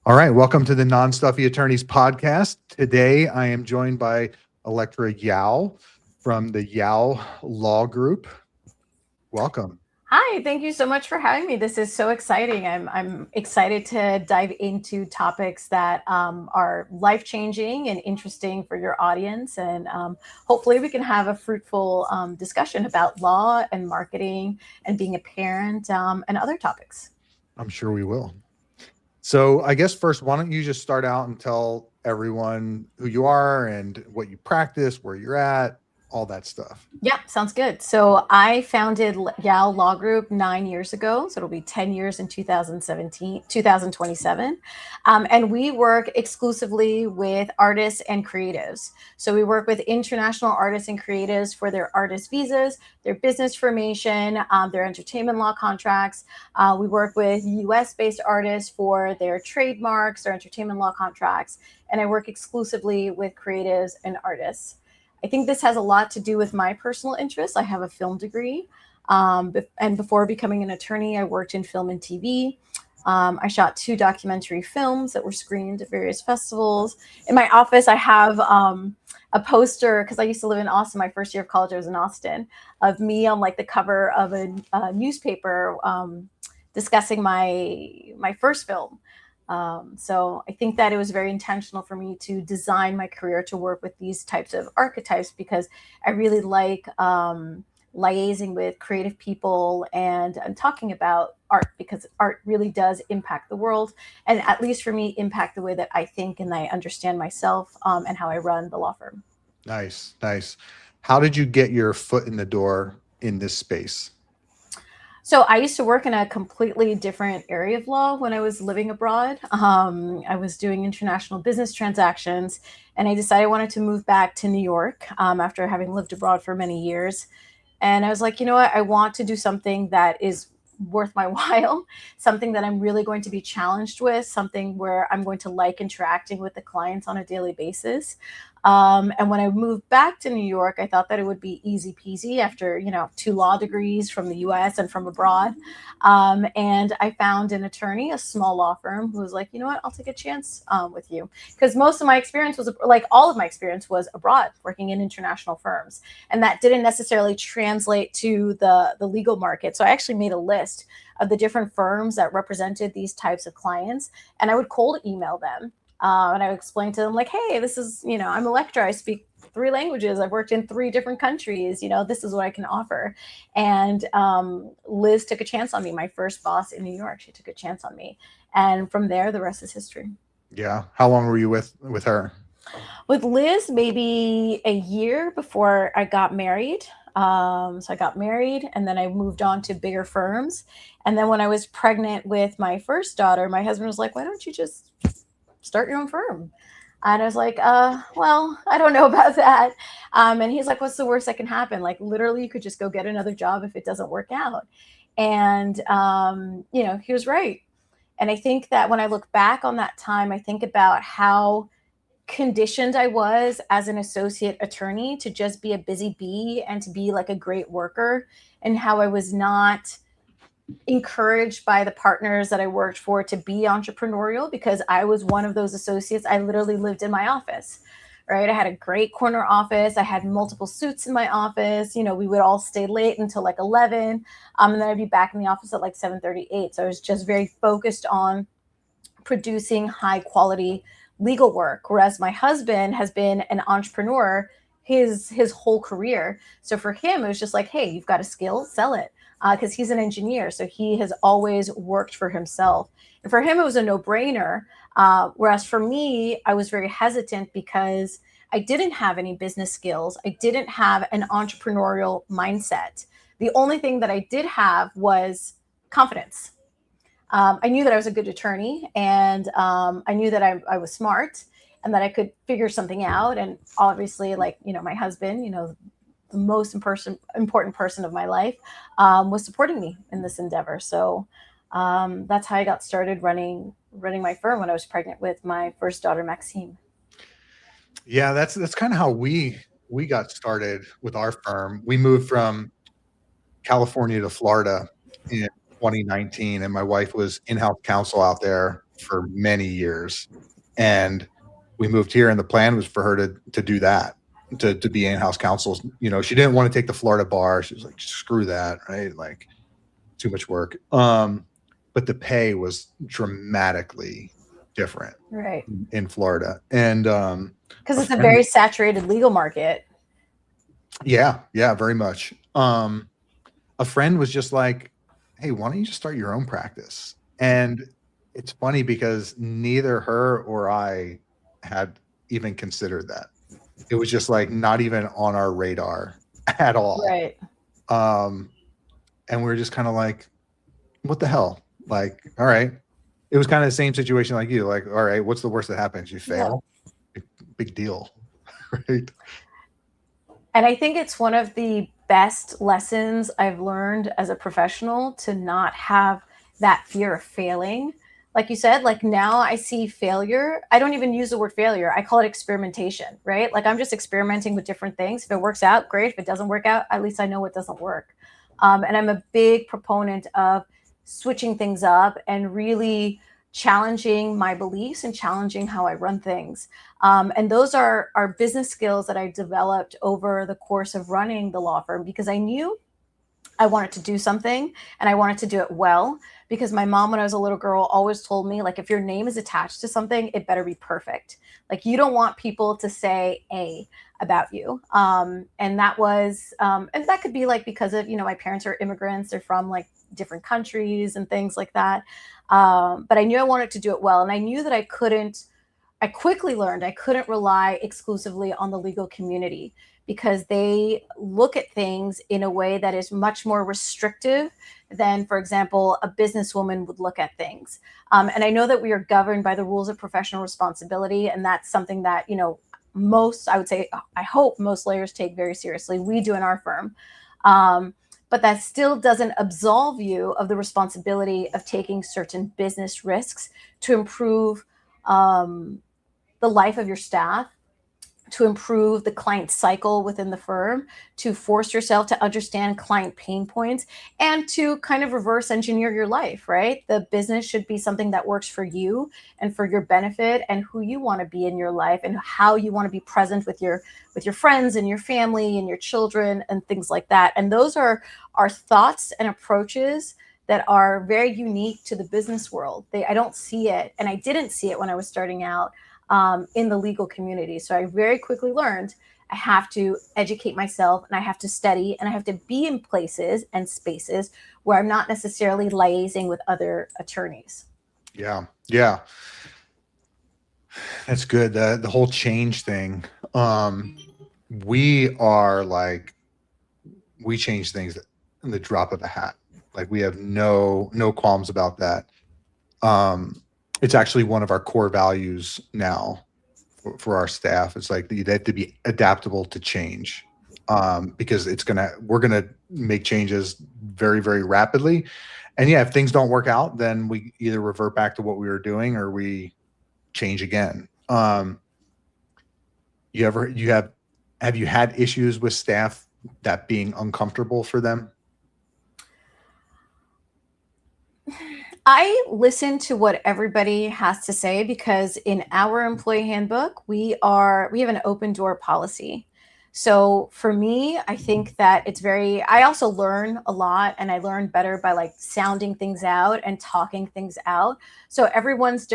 All right, welcome to the Non-Stuffy Attorneys podcast. Today, I am joined by Elektra Yao from the Yao Law Group. Welcome. Hi, thank you so much for having me. This is so exciting. I'm excited to dive into topics that are life-changing and interesting for your audience. And hopefully we can have a fruitful discussion about law and marketing and being a parent and other topics. I'm sure we will. So I guess first, why don't you just start out and tell everyone who you are and what you practice, where you're at, all that stuff. Yeah, sounds good. So I founded Yao Law Group 9 years ago. So it'll be 10 years in 2027. And we work exclusively with artists and creatives. So we work with international artists and creatives for their artist visas, their business formation, their entertainment law contracts. We work with US-based artists for their trademarks, their entertainment law contracts. And I work exclusively with creatives and artists. I think this has a lot to do with my personal interests. I have a film degree. And before becoming an attorney, I worked in film and TV. I shot 2 documentary films that were screened at various festivals. In my office, I have a poster, because I used to live in Austin. My first year of college, I was in Austin, of me on like the cover of a newspaper discussing my first film. So I think that it was very intentional for me to design my career to work with these types of archetypes, because I really like liaising with creative people and talking about art, because art really does impact the world, and at least for me, impact the way that I think and I understand myself and how I run the law firm. Nice, nice. How did you get your foot in the door in this space? So I used to work in a completely different area of law when I was living abroad. I was doing international business transactions, and I decided I wanted to move back to New York after having lived abroad for many years. And I was like, you know what? I want to do something that is worth my while, something that I'm really going to be challenged with, something where I'm going to like interacting with the clients on a daily basis. And when I moved back to New York, I thought that it would be easy peasy after, 2 law degrees from the US and from abroad. And I found an attorney, a small law firm, who was like, you know what, I'll take a chance with you. Because most of my experience was, like all of my experience was abroad, working in international firms. And that didn't necessarily translate to the legal market. So I actually made a list of the different firms that represented these types of clients. And I would cold email them. And I would explain to them like, hey, this is, I'm Elektra. I speak 3 languages. I've worked in 3 different countries. This is what I can offer. And Liz took a chance on me. My first boss in New York, she took a chance on me. And from there, the rest is history. Yeah. How long were you with her? With Liz, maybe a year before I got married. So I got married, and then I moved on to bigger firms. And then when I was pregnant with my first daughter, my husband was like, why don't you just start your own firm? And I was like, well, I don't know about that. And he's like, what's the worst that can happen? Like, literally, you could just go get another job if it doesn't work out. And, he was right. And I think that when I look back on that time, I think about how conditioned I was as an associate attorney to just be a busy bee and to be like a great worker, and how I was not encouraged by the partners that I worked for to be entrepreneurial, because I was one of those associates. I literally lived in my office, right? I had a great corner office. I had multiple suites in my office. We would all stay late until like 11. And then I'd be back in the office at like 7:38. So I was just very focused on producing high quality legal work. Whereas my husband has been an entrepreneur his whole career. So for him, it was just like, hey, you've got a skill, sell it. Because he's an engineer, so he has always worked for himself. And for him, it was a no-brainer. Whereas for me, I was very hesitant because I didn't have any business skills. I didn't have an entrepreneurial mindset. The only thing that I did have was confidence. I knew that I was a good attorney, and I knew that I was smart and that I could figure something out. And obviously, my husband, the most important person of my life, was supporting me in this endeavor. So that's how I got started running my firm when I was pregnant with my first daughter, Maxine. Yeah, that's kind of how we got started with our firm. We moved from California to Florida in 2019, and my wife was in-house counsel out there for many years. And we moved here, and the plan was for her to do that, to be in-house counsel. You know, she didn't want to take the Florida bar. She was like, screw that, right? Like, too much work. But the pay was dramatically different Right. in Florida. And because it's a very saturated legal market. Yeah, very much. A friend was just like, hey, why don't you just start your own practice? And it's funny because neither her or I had even considered that. It was just like not even on our radar at all. Right. And we were just kind of like, what the hell? Like, all right. It was kind of the same situation like you. Like, all right, what's the worst that happens? You fail. Yeah. Big deal. Right. And I think it's one of the best lessons I've learned as a professional, to not have that fear of failing. Like you said, like now I see failure. I don't even use the word failure. I call it experimentation, right? Like I'm just experimenting with different things. If it works out, great. If it doesn't work out, at least I know it doesn't work. And I'm a big proponent of switching things up and really challenging my beliefs and challenging how I run things. And those are business skills that I developed over the course of running the law firm, because I knew I wanted to do something and I wanted to do it well. Because my mom, when I was a little girl, always told me, like, if your name is attached to something, it better be perfect. Like, you don't want people to say A about you. And that was, and that could be like, because of, my parents are immigrants, they're from like different countries and things like that. But I knew I wanted to do it well. And I knew that I quickly learned I couldn't rely exclusively on the legal community, because they look at things in a way that is much more restrictive than, for example, a businesswoman would look at things. And I know that we are governed by the rules of professional responsibility. And that's something that, I would say, I hope most lawyers take very seriously. We do in our firm. But that still doesn't absolve you of the responsibility of taking certain business risks to improve the life of your staff, to improve the client cycle within the firm, to force yourself to understand client pain points, and to kind of reverse engineer your life, right? The business should be something that works for you and for your benefit, and who you want to be in your life, and how you want to be present with your friends and your family and your children and things like that. And those are our thoughts and approaches that are very unique to the business world. I don't see it, and I didn't see it when I was starting out in the legal community. So I very quickly learned I have to educate myself, and I have to study, and I have to be in places and spaces where I'm not necessarily liaising with other attorneys. Yeah. That's good. The whole change thing. We change things in the drop of a hat. Like, we have no qualms about that. It's actually one of our core values now for our staff. It's like you have to be adaptable to change, because we're gonna make changes very, very rapidly. And yeah, if things don't work out, then we either revert back to what we were doing or we change again. Have you had issues with staff that being uncomfortable for them? I listen to what everybody has to say, because in our employee handbook, we have an open door policy. So for me, I think that I also learn a lot, and I learn better by like sounding things out and talking things out. So everyone's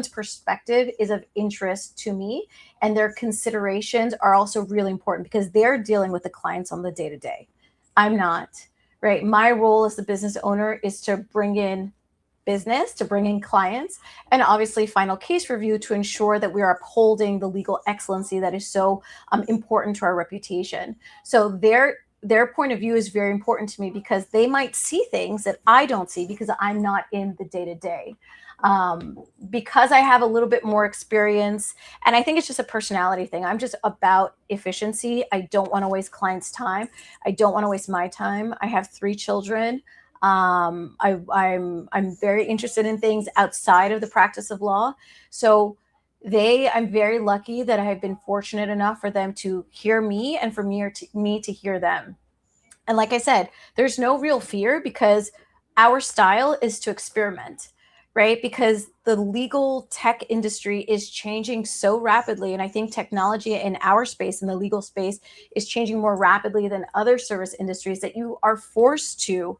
perspective is of interest to me, and their considerations are also really important, because they're dealing with the clients on the day to day. I'm not. Right. My role as the business owner is to bring in business, to bring in clients, and obviously final case review to ensure that we are upholding the legal excellency that is so important to our reputation. So their point of view is very important to me, because they might see things that I don't see, because I'm not in the day to day. Because I have a little bit more experience, and I think it's just a personality thing. I'm just about efficiency. I don't want to waste clients' time. I don't want to waste my time. I have 3 children. I'm very interested in things outside of the practice of law. So I'm very lucky that I have been fortunate enough for them to hear me, and for me to hear them. And like I said, there's no real fear, because our style is to experiment. right? Because the legal tech industry is changing so rapidly. And I think technology in our space, in the legal space, is changing more rapidly than other service industries, that you are forced to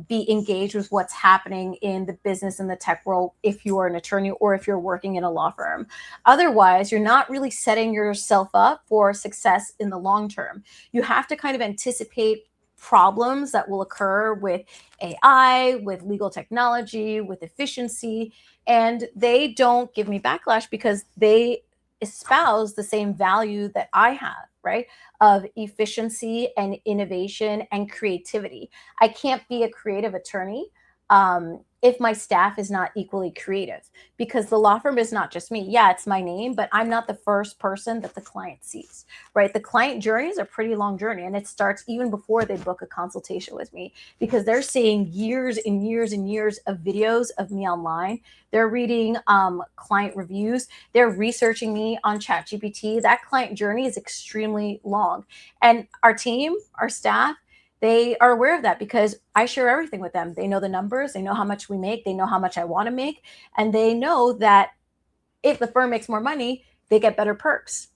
be engaged with what's happening in the business and the tech world if you are an attorney or if you're working in a law firm. Otherwise, you're not really setting yourself up for success in the long term. You have to kind of anticipate problems that will occur with AI, with legal technology, with efficiency, and they don't give me backlash because they espouse the same value that I have, right? Of efficiency and innovation and creativity. I can't be a creative attorney if my staff is not equally creative, because the law firm is not just me. Yeah, it's my name, but I'm not the first person that the client sees, right? The client journey is a pretty long journey, and it starts even before they book a consultation with me, because they're seeing years and years and years of videos of me online. They're reading client reviews. They're researching me on ChatGPT. That client journey is extremely long. And our team, our staff, they are aware of that because I share everything with them. They know the numbers, they know how much we make, they know how much I want to make, and they know that if the firm makes more money, they get better perks.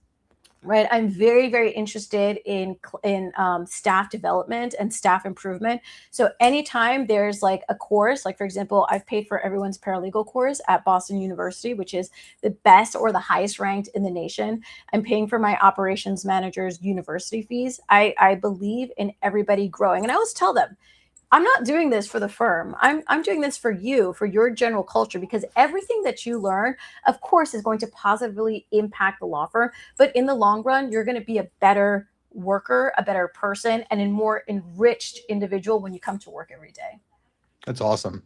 Right. I'm very, very interested in staff development and staff improvement. So anytime there's like a course, like for example, I've paid for everyone's paralegal course at Boston University, which is the best or the highest ranked in the nation. I'm paying for my operations manager's university fees. I believe in everybody growing. And I always tell them, I'm not doing this for the firm. I'm doing this for you, for your general culture, because everything that you learn, of course, is going to positively impact the law firm. But in the long run, you're going to be a better worker, a better person, and a more enriched individual when you come to work every day. That's awesome.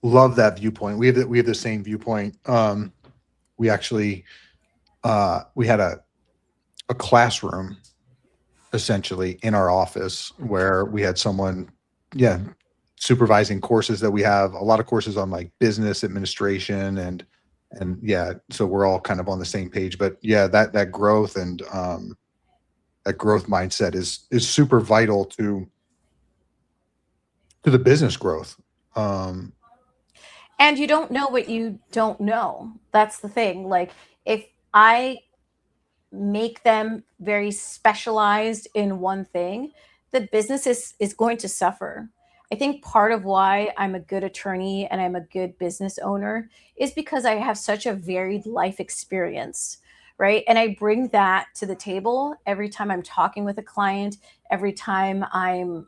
Love that viewpoint. We have the same viewpoint. We actually we had a classroom essentially in our office where we had someone, yeah, supervising courses that we have, a lot of courses on like business administration and yeah, so we're all kind of on the same page. But yeah, that growth and that growth mindset is super vital to the business growth. Um, And you don't know what you don't know. That's the thing. Like, if I make them very specialized in one thing, the business is going to suffer. I think part of why I'm a good attorney and I'm a good business owner is because I have such a varied life experience, right? And I bring that to the table every time I'm talking with a client, every time I'm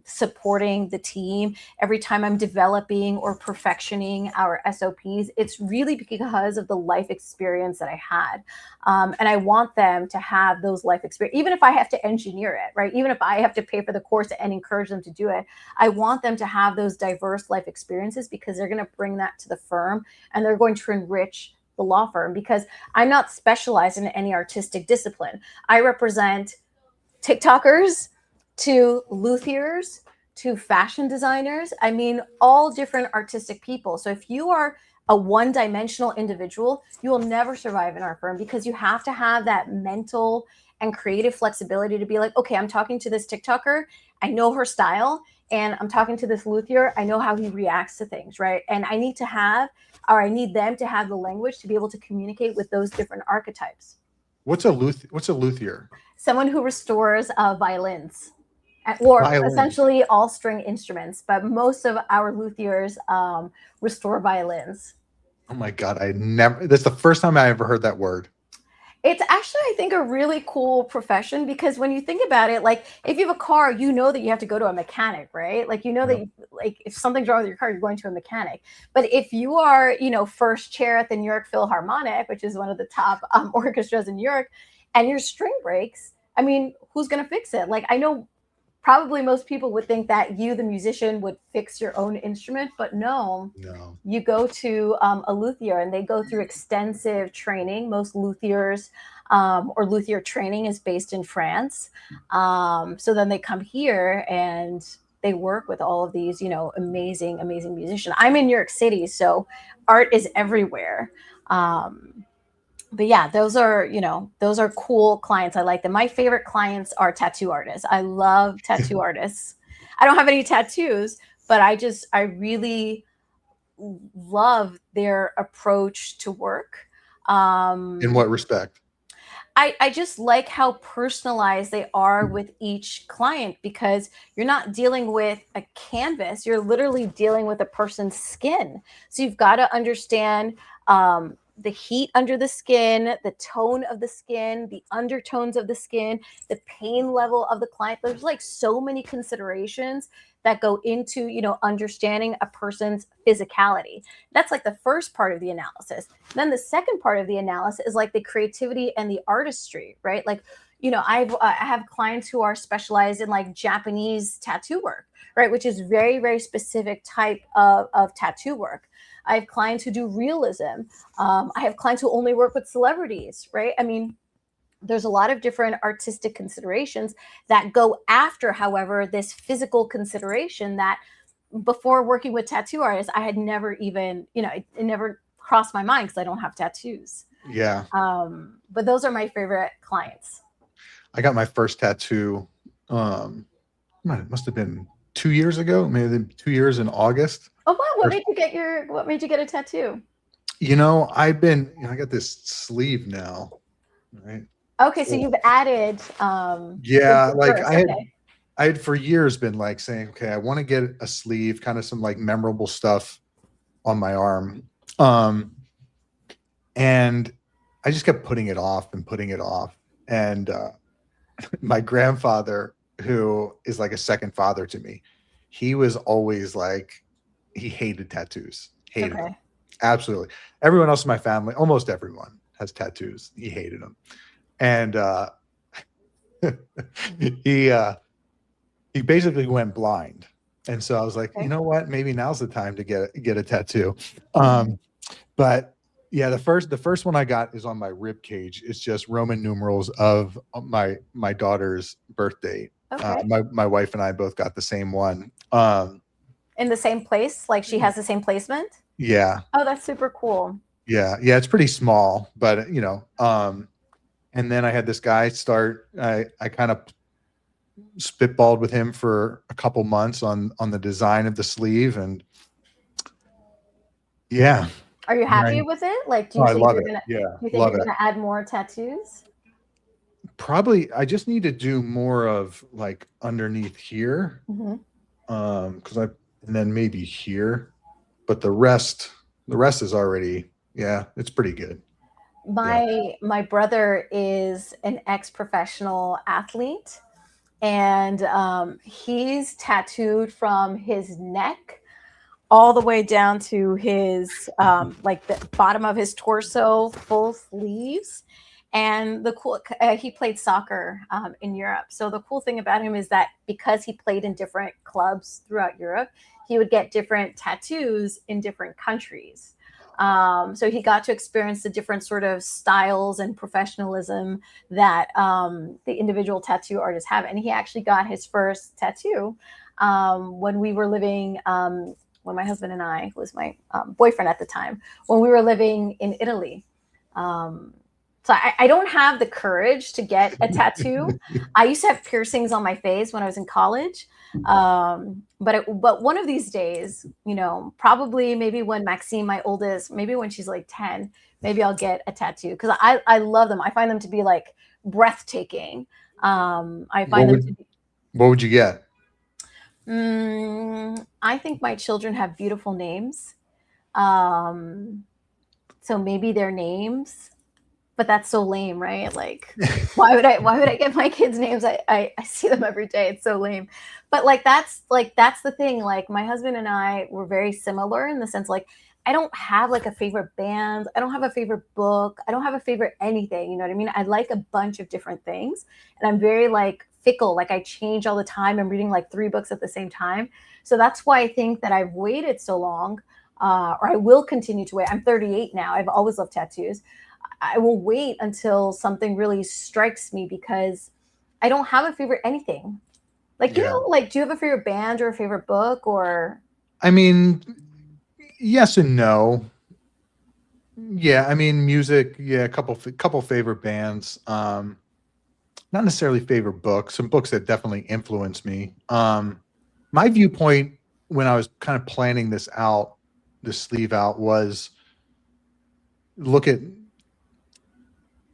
supporting the team, every time I'm developing or perfectioning our SOPs. It's really because of the life experience that I had. And I want them to have those life experience, even if I have to engineer it, right? Even if I have to pay for the course and encourage them to do it, I want them to have those diverse life experiences because they're going to bring that to the firm and they're going to enrich the law firm, because I'm not specialized in any artistic discipline. I represent TikTokers to luthiers to fashion designers. I mean, all different artistic people. So if you are a one-dimensional individual, you will never survive in our firm, because you have to have that mental and creative flexibility to be like, okay, I'm talking to this TikToker, I know her style, and I'm talking to this luthier, I know how he reacts to things, right? And I need to have, or I need them to have the language to be able to communicate with those different archetypes. what's a luthier? Someone who restores violins, or Violins. essentially all string instruments, but most of our luthiers restore violins. Oh my God, that's the first time I ever heard that word. It's actually, I think, a really cool profession, because when you think about it, like if you have a car, you know that you have to go to a mechanic, right? Like, you know that Yep. like if something's wrong with your car, you're going to a mechanic. But if you are, first chair at the New York Philharmonic, which is one of the top orchestras in New York, and your string breaks, I mean, who's going to fix it? Like, I know probably most people would think that you, the musician, would fix your own instrument, but no. No. You go to a luthier and they go through extensive training. Most luthiers or luthier training is based in France. So then they come here and they work with all of these, amazing, amazing musicians. I'm in New York City, so art is everywhere. But yeah, those are cool clients. I like them. My favorite clients are tattoo artists. I love tattoo artists. I don't have any tattoos, but I really love their approach to work. In what respect? I just like how personalized they are with each client, because you're not dealing with a canvas, you're literally dealing with a person's skin. So you've got to understand the heat under the skin, the tone of the skin, the undertones of the skin, the pain level of the client. There's like so many considerations that go into, understanding a person's physicality. That's like the first part of the analysis. Then the second part of the analysis is like the creativity and the artistry, right? Like, I have clients who are specialized in like Japanese tattoo work, right? Which is very, very specific type of tattoo work. I have clients who do realism. I have clients who only work with celebrities, right? I mean, there's a lot of different artistic considerations that go after, however, this physical consideration that before working with tattoo artists, I had never even, it never crossed my mind because I don't have tattoos. Yeah. But those are my favorite clients. I got my first tattoo. It must have been 2 years ago, maybe 2 years in August. Oh, wow. What made you get a tattoo? I got this sleeve now, right? Okay, so you've added Yeah, like okay. I had for years been like saying, okay, I want to get a sleeve, kind of some like memorable stuff on my arm. And I just kept putting it off and putting it off. And my grandfather, who is like a second father to me, he was always like, he hated tattoos, hated them. Absolutely. Everyone else in my family, almost everyone has tattoos. He hated them. And he basically went blind. And so I was like, you know what? Maybe now's the time to get a tattoo. But yeah, the first one I got is on my rib cage. It's just Roman numerals of my daughter's birthday. Okay. My wife and I both got the same one. In the same place? Like she has the same placement? Yeah. Oh, that's super cool. Yeah. Yeah. It's pretty small, but and then I had this guy start, I kind of spitballed with him for a couple months on the design of the sleeve. And yeah. Are you happy with it? Like, do you I think love you're it. gonna, Yeah. do you think you're gonna add more tattoos? Probably, I just need to do more of like underneath here. And then maybe here, but the rest is already, yeah, it's pretty good. My brother is an ex-professional athlete, and he's tattooed from his neck all the way down to his like the bottom of his torso, full sleeves. And the cool, he played soccer in Europe. So the cool thing about him is that because he played in different clubs throughout Europe, he would get different tattoos in different countries. So he got to experience the different sort of styles and professionalism that the individual tattoo artists have. And he actually got his first tattoo when we were living, when my husband and I, who was my boyfriend at the time, when we were living in Italy. So I don't have the courage to get a tattoo. I used to have piercings on my face when I was in college. But one of these days, probably maybe when Maxine, my oldest, maybe when she's like 10, maybe I'll get a tattoo, because I love them. I find them to be like breathtaking. I find them to be. What would you get? I think my children have beautiful names. So maybe their names. But that's so lame, right? Like, why would I get my kids' names? I see them every day. It's so lame. But that's the thing. Like, my husband and I were very similar in the sense, like, I don't have like a favorite band. I don't have a favorite book. I don't have a favorite anything. You know what I mean? I like a bunch of different things, and I'm very like fickle. Like, I change all the time. I'm reading like 3 books at the same time. So that's why I think that I've waited so long, or I will continue to wait. I'm 38 now. I've always loved tattoos. I will wait until something really strikes me, because I don't have a favorite anything. Like, like, do you have a favorite band or a favorite book? Or, I mean, yes and no. Yeah, I mean, music, yeah, a couple favorite bands. Not necessarily favorite books, some books that definitely influenced me. My viewpoint when I was kind of planning this out the sleeve out was look at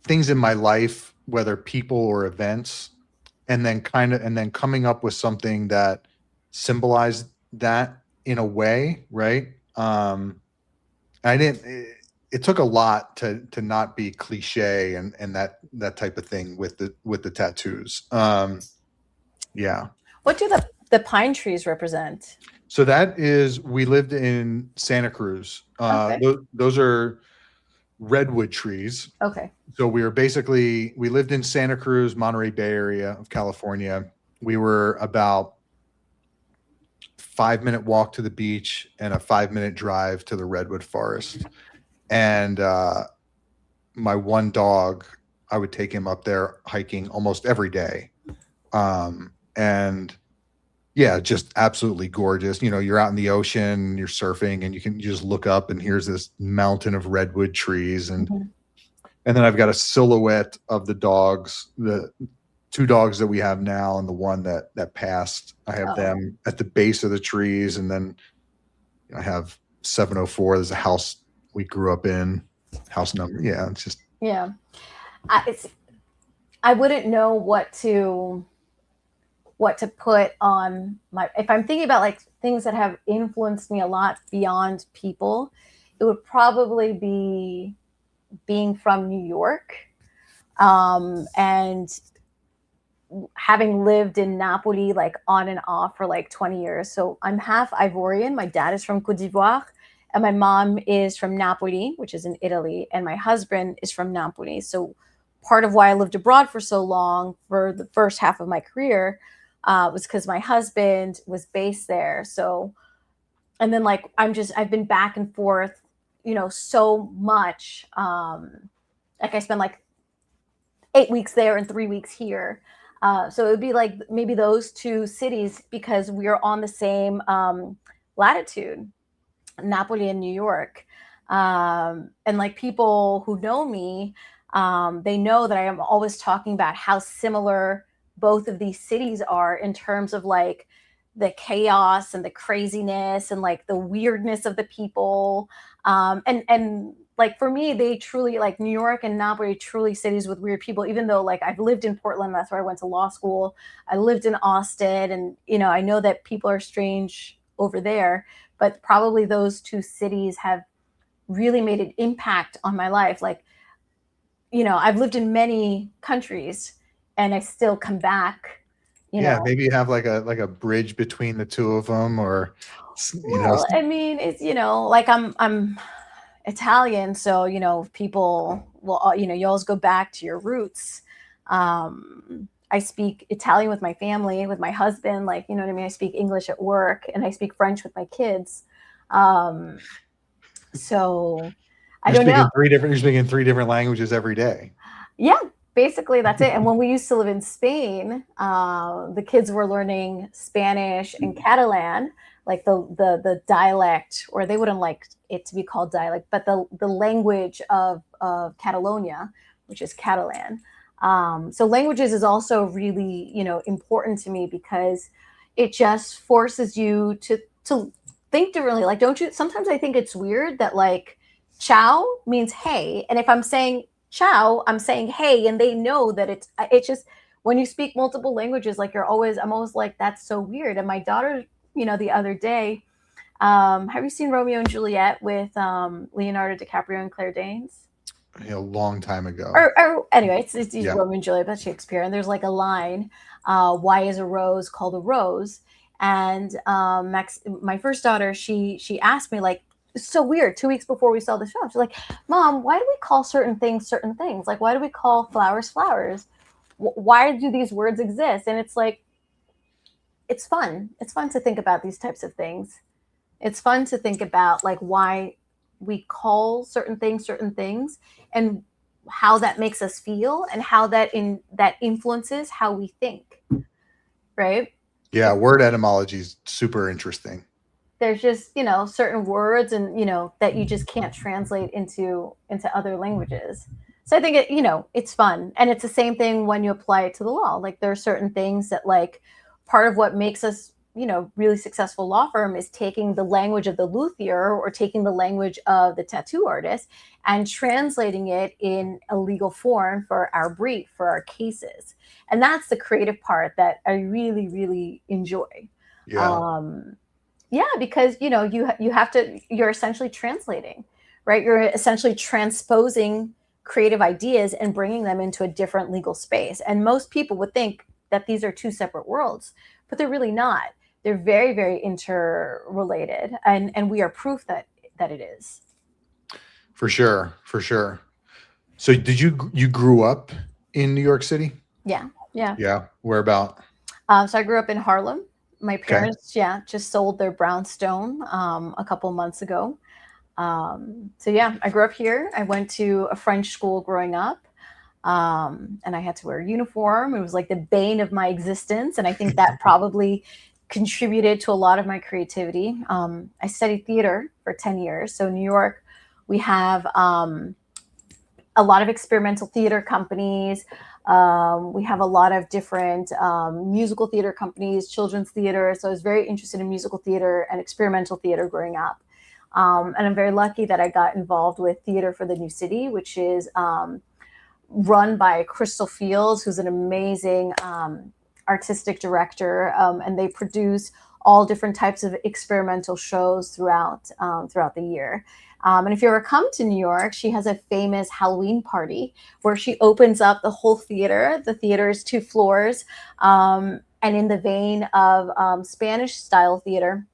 things in my life, whether people or events, and then coming up with something that symbolized that in a way, right? I didn't. It took a lot to not be cliche and that type of thing with the tattoos. Yeah. What do the pine trees represent? So that is, we lived in Santa Cruz. Okay. Those are redwood trees. Okay. So we lived in Santa Cruz, Monterey Bay area of California. We were about 5-minute walk to the beach and a 5-minute drive to the redwood forest. And my one dog, I would take him up there hiking almost every day. And yeah, just absolutely gorgeous. You know, you're out in the ocean, you're surfing, and you can just look up and here's this mountain of redwood trees. And then I've got a silhouette of the dogs, the 2 dogs that we have now and the one that passed. I have them at the base of the trees. And then I have 704. There's a house we grew up in, house number. Yeah. It's just. Yeah. I wouldn't know what to put on my, if I'm thinking about like things that have influenced me a lot beyond people, it would probably be being from New York, and having lived in Napoli, like on and off for like 20 years. So I'm half Ivorian. My dad is from Côte d'Ivoire and my mom is from Napoli, which is in Italy. And my husband is from Napoli. So part of why I lived abroad for so long for the first half of my career was because my husband was based there. So, and then like, I've been back and forth, you know, so much. Like I spent like 8 weeks there and 3 weeks here. So it would be like maybe those 2 cities because we are on the same latitude, Napoli and New York. And like people who know me, they know that I am always talking about how similar both of these cities are in terms of like the chaos and the craziness and like the weirdness of the people. And like for me, they truly, like New York and Napoli, truly cities with weird people, even though like I've lived in Portland, that's where I went to law school. I lived in Austin and, you know, I know that people are strange over there, but probably those 2 cities have really made an impact on my life. Like, you know, I've lived in many countries and I still come back, you know. Maybe you have like a bridge between the 2 of them, or well, I mean, it's, you know, like I'm Italian, so you know, people will, you know, you always go back to your roots. I speak Italian with my family, with my husband, like, you know what I mean? I speak English at work and I speak French with my kids. So I don't know. You're speaking 3 different languages every day. Yeah, basically that's it. And when we used to live in Spain, the kids were learning Spanish and Catalan, like the dialect, or they wouldn't like it to be called dialect, but the language of Catalonia, which is Catalan. So languages is also really, you know, important to me because it just forces you to think differently. Like, don't you, sometimes I think it's weird that like ciao means hey. And if I'm saying ciao, I'm saying hey, and they know that it's just, when you speak multiple languages, like I'm always like, that's so weird. And my daughter, you know, the other day, have you seen Romeo and Juliet with Leonardo DiCaprio and Claire Danes? A long time ago. Or anyway, it's Romeo and Juliet, but Shakespeare. And there's like a line, why is a rose called a rose? And my first daughter, she asked me, like, it's so weird. 2 weeks before we saw the show, she's like, Mom, why do we call certain things certain things? Like, why do we call flowers flowers? Why do these words exist? And it's like, it's fun. It's fun to think about these types of things. It's fun to think about like why we call certain things and how that makes us feel and how that influences how we think. Right? Yeah, word etymology is super interesting. There's just, you know, certain words and, you know, that you just can't translate into other languages. So I think it, you know, it's fun. And it's the same thing when you apply it to the law. Like there are certain things that like part of what makes us really successful law firm is taking the language of the luthier or taking the language of the tattoo artist and translating it in a legal form for our brief, for our cases. And that's the creative part that I really, really enjoy. Yeah. Yeah, because you're essentially translating, right? You're essentially transposing creative ideas and bringing them into a different legal space. And most people would think that these are two separate worlds, but they're really not. They're very, very interrelated, and we are proof that it is. For sure. For sure. So did you grew up in New York City? Yeah, yeah. Yeah. Where about? So I grew up in Harlem. My Okay. parents, yeah, just sold their brownstone a couple months ago. So yeah, I grew up here. I went to a French school growing up, and I had to wear a uniform. It was like the bane of my existence, and I think that probably contributed to a lot of my creativity. I studied theater for 10 years. So in New York, we have a lot of experimental theater companies. We have a lot of different musical theater companies, children's theater. So I was very interested in musical theater and experimental theater growing up. And I'm very lucky that I got involved with Theater for the New City, which is run by Crystal Fields, who's an amazing artistic director. And they produce all different types of experimental shows throughout the year. And if you ever come to New York, she has a famous Halloween party where she opens up the whole theater. The theater is 2 floors. And in the vein of Spanish style theater,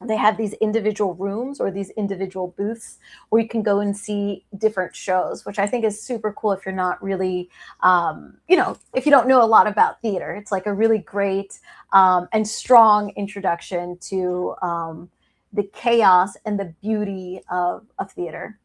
they have these individual rooms or these individual booths where you can go and see different shows, which I think is super cool if you're not really, if you don't know a lot about theater. It's like a really great and strong introduction to the chaos and the beauty of theater.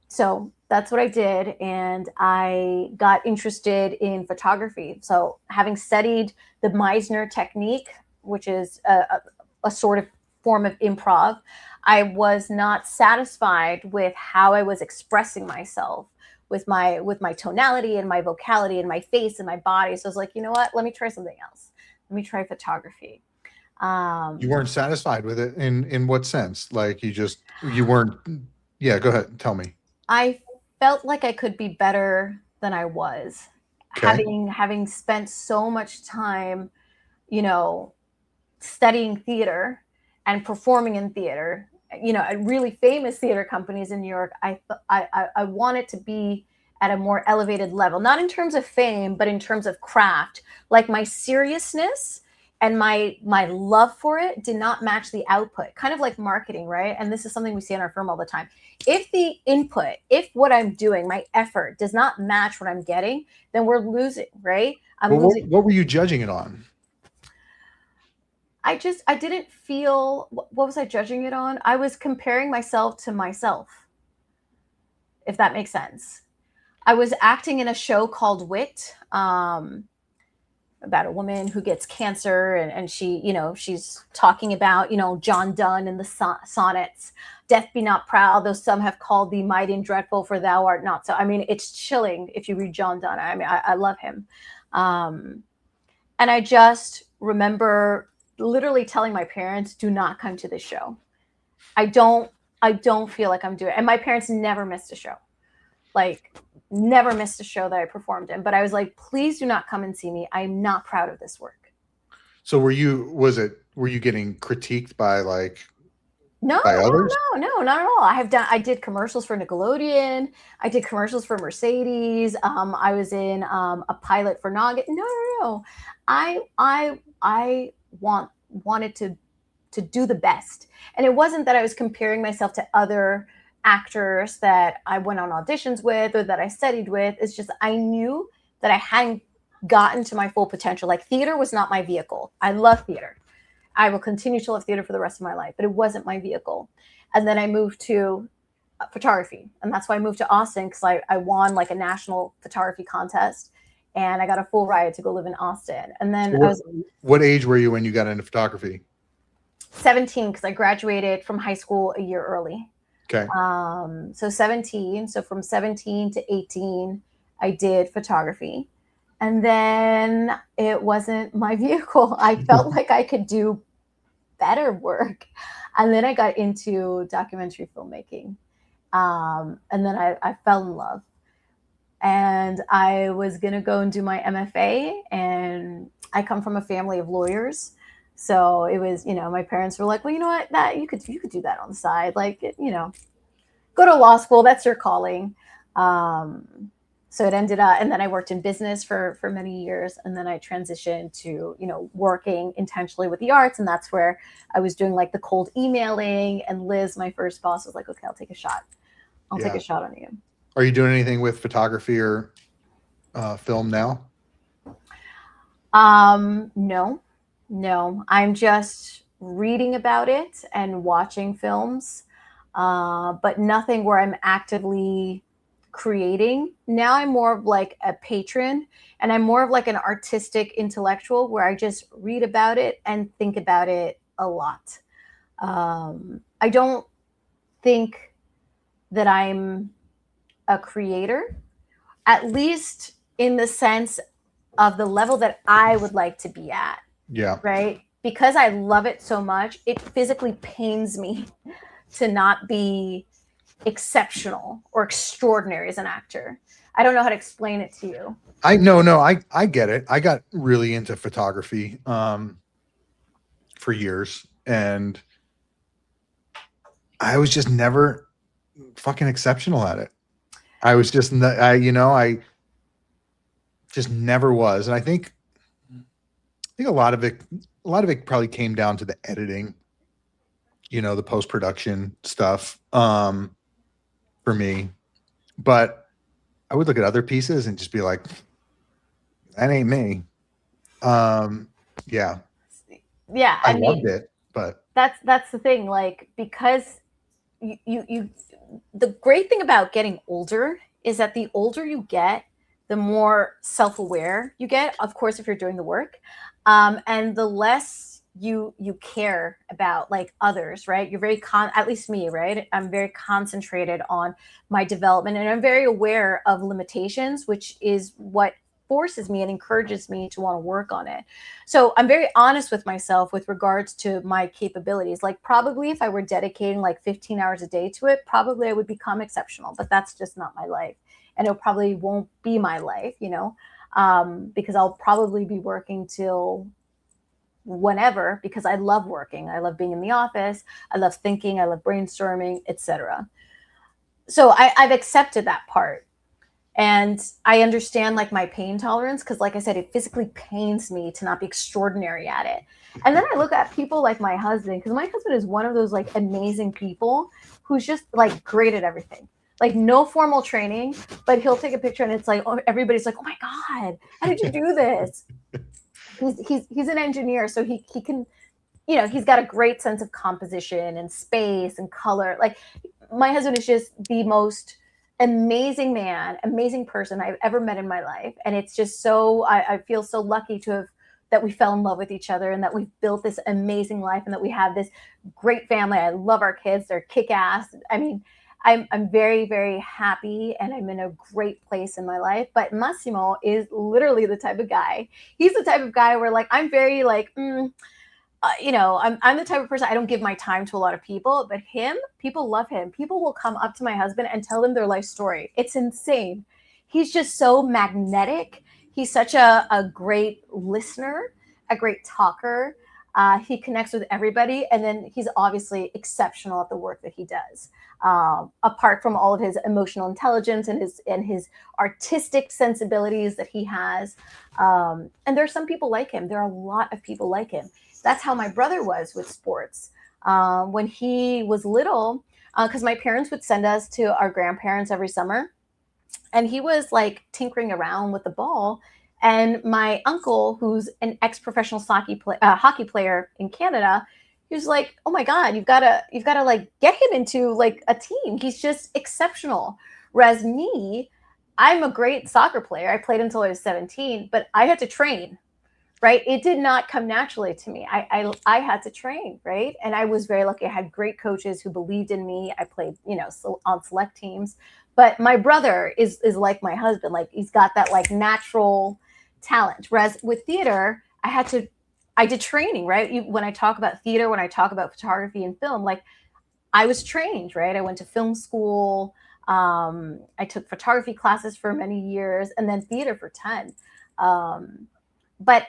So that's what I did. And I got interested in photography. So having studied the Meisner technique, which is a sort of form of improv, I was not satisfied with how I was expressing myself with my tonality and my vocality and my face and my body. So I was like, you know what? Let me try something else. Let me try photography. You weren't satisfied with it in what sense? Like you weren't. Yeah, go ahead. Tell me. I felt like I could be better than I was, Okay. having spent so much time, you know, studying theater and performing in theater, at really famous theater companies in New York. I wanted to be at a more elevated level, not in terms of fame, but in terms of craft. Like my seriousness and my love for it did not match the output, kind of like marketing, right? And this is something we see in our firm all the time. If the input, if what I'm doing, my effort does not match what I'm getting, then we're losing, right? I'm Well, losing. what were you judging it on? I didn't feel, what was I judging it on? I was comparing myself to myself, if that makes sense. I was acting in a show called Wit, about a woman who gets cancer, and she's talking about, John Donne and the sonnets, death be not proud, though some have called thee mighty and dreadful, for thou art not so. I mean, it's chilling if you read John Donne. I mean, I love him. And I just remember literally telling my parents, do not come to this show. I don't feel like I'm doing it. And my parents never missed a show. Like, never missed a show that I performed in. But I was like, please do not come and see me. I'm not proud of this work. So were you getting critiqued by No, by others? no, not at all. I did commercials for Nickelodeon. I did commercials for Mercedes. I was in a pilot for Noggin. No. I wanted to do the best. And it wasn't that I was comparing myself to other actors that I went on auditions with or that I studied with. It's just, I knew that I hadn't gotten to my full potential. Like, theater was not my vehicle. I love theater. I will continue to love theater for the rest of my life, but it wasn't my vehicle. And then I moved to photography. And that's why I moved to Austin, because I won like a national photography contest, and I got a full ride to go live in Austin. And then So I was what age were you when you got into photography? 17, because I graduated from high school a year early. Okay. So 17. So from 17 to 18, I did photography. And then it wasn't my vehicle. I felt like I could do better work. And then I got into documentary filmmaking. And then I fell in love. And I was going to go and do my MFA. And I come from a family of lawyers. So it was, my parents were like, well, you know what, that you could do that on the side. Like, go to law school. That's your calling. So it ended up, and then I worked in business for many years, and then I transitioned to working intentionally with the arts, and that's where I was doing like the cold emailing. And Liz, my first boss, was like, "Okay, I'll take a shot. I'll take Yeah. a shot on you." Are you doing anything with photography or film now? No, no, I'm just reading about it and watching films, but nothing where I'm actively creating. Now I'm more of like a patron, and I'm more of like an artistic intellectual where I just read about it and think about it a lot. I don't think that I'm a creator, at least in the sense of the level that I would like to be at, Yeah. right? Because I love it so much, it physically pains me to not be exceptional or extraordinary as an actor. I don't know how to explain it to you. I get it. I got really into photography for years, and I was just never fucking exceptional at it. I was just I just never was. And I think a lot of it probably came down to the editing, the post-production stuff for me. But I would look at other pieces and just be like, that ain't me. Yeah, Yeah, I I loved mean, it, but that's the thing. Like, because you the great thing about getting older is that the older you get, the more self-aware you get, of course, if you're doing the work, and the less you care about like others, right? You're at least me, right? I'm very concentrated on my development, and I'm very aware of limitations, which is what forces me and encourages me to want to work on it. So I'm very honest with myself with regards to my capabilities. Like, probably if I were dedicating like 15 hours a day to it, probably I would become exceptional, but that's just not my life. And it probably won't be my life, because I'll probably be working till whenever, because I love working. I love being in the office. I love thinking. I love brainstorming, etc. So I've accepted that part. And I understand like my pain tolerance, because like I said, it physically pains me to not be extraordinary at it. And then I look at people like my husband, because my husband is one of those like amazing people who's just like great at everything. Like, no formal training, but he'll take a picture and it's like, oh, everybody's like, oh my God, how did you do this? He's an engineer, so he can, he's got a great sense of composition and space and color. Like, my husband is just the most amazing man, amazing person I've ever met in my life. And it's just so, I feel so lucky to have, that we fell in love with each other, and that we've built this amazing life, and that we have this great family. I love our kids. They're kick ass. I mean, I'm very, very happy, and I'm in a great place in my life. But Massimo is literally the type of guy. He's the type of guy where like, I'm very like, I'm the type of person, I don't give my time to a lot of people, but him, people love him. People will come up to my husband and tell him their life story. It's insane. He's just so magnetic. He's such a great listener, a great talker. He connects with everybody. And then he's obviously exceptional at the work that he does. Apart from all of his emotional intelligence and his artistic sensibilities that he has. And there's some people like him. There are a lot of people like him. That's how my brother was with sports. When he was little, because my parents would send us to our grandparents every summer, and he was like tinkering around with the ball. And my uncle, who's an ex-professional hockey player in Canada, he was like, "Oh my God, you've got to like get him into like a team. He's just exceptional." Whereas me, I'm a great soccer player. I played until I was 17, but I had to train, right? It did not come naturally to me. I had to train, right? And I was very lucky. I had great coaches who believed in me. I played, so on select teams. But my brother is like my husband. Like, he's got that like natural talent. Whereas with theater, I did training, right? When I talk about theater, when I talk about photography and film, like I was trained, right? I went to film school. I took photography classes for many years and then theater for 10. But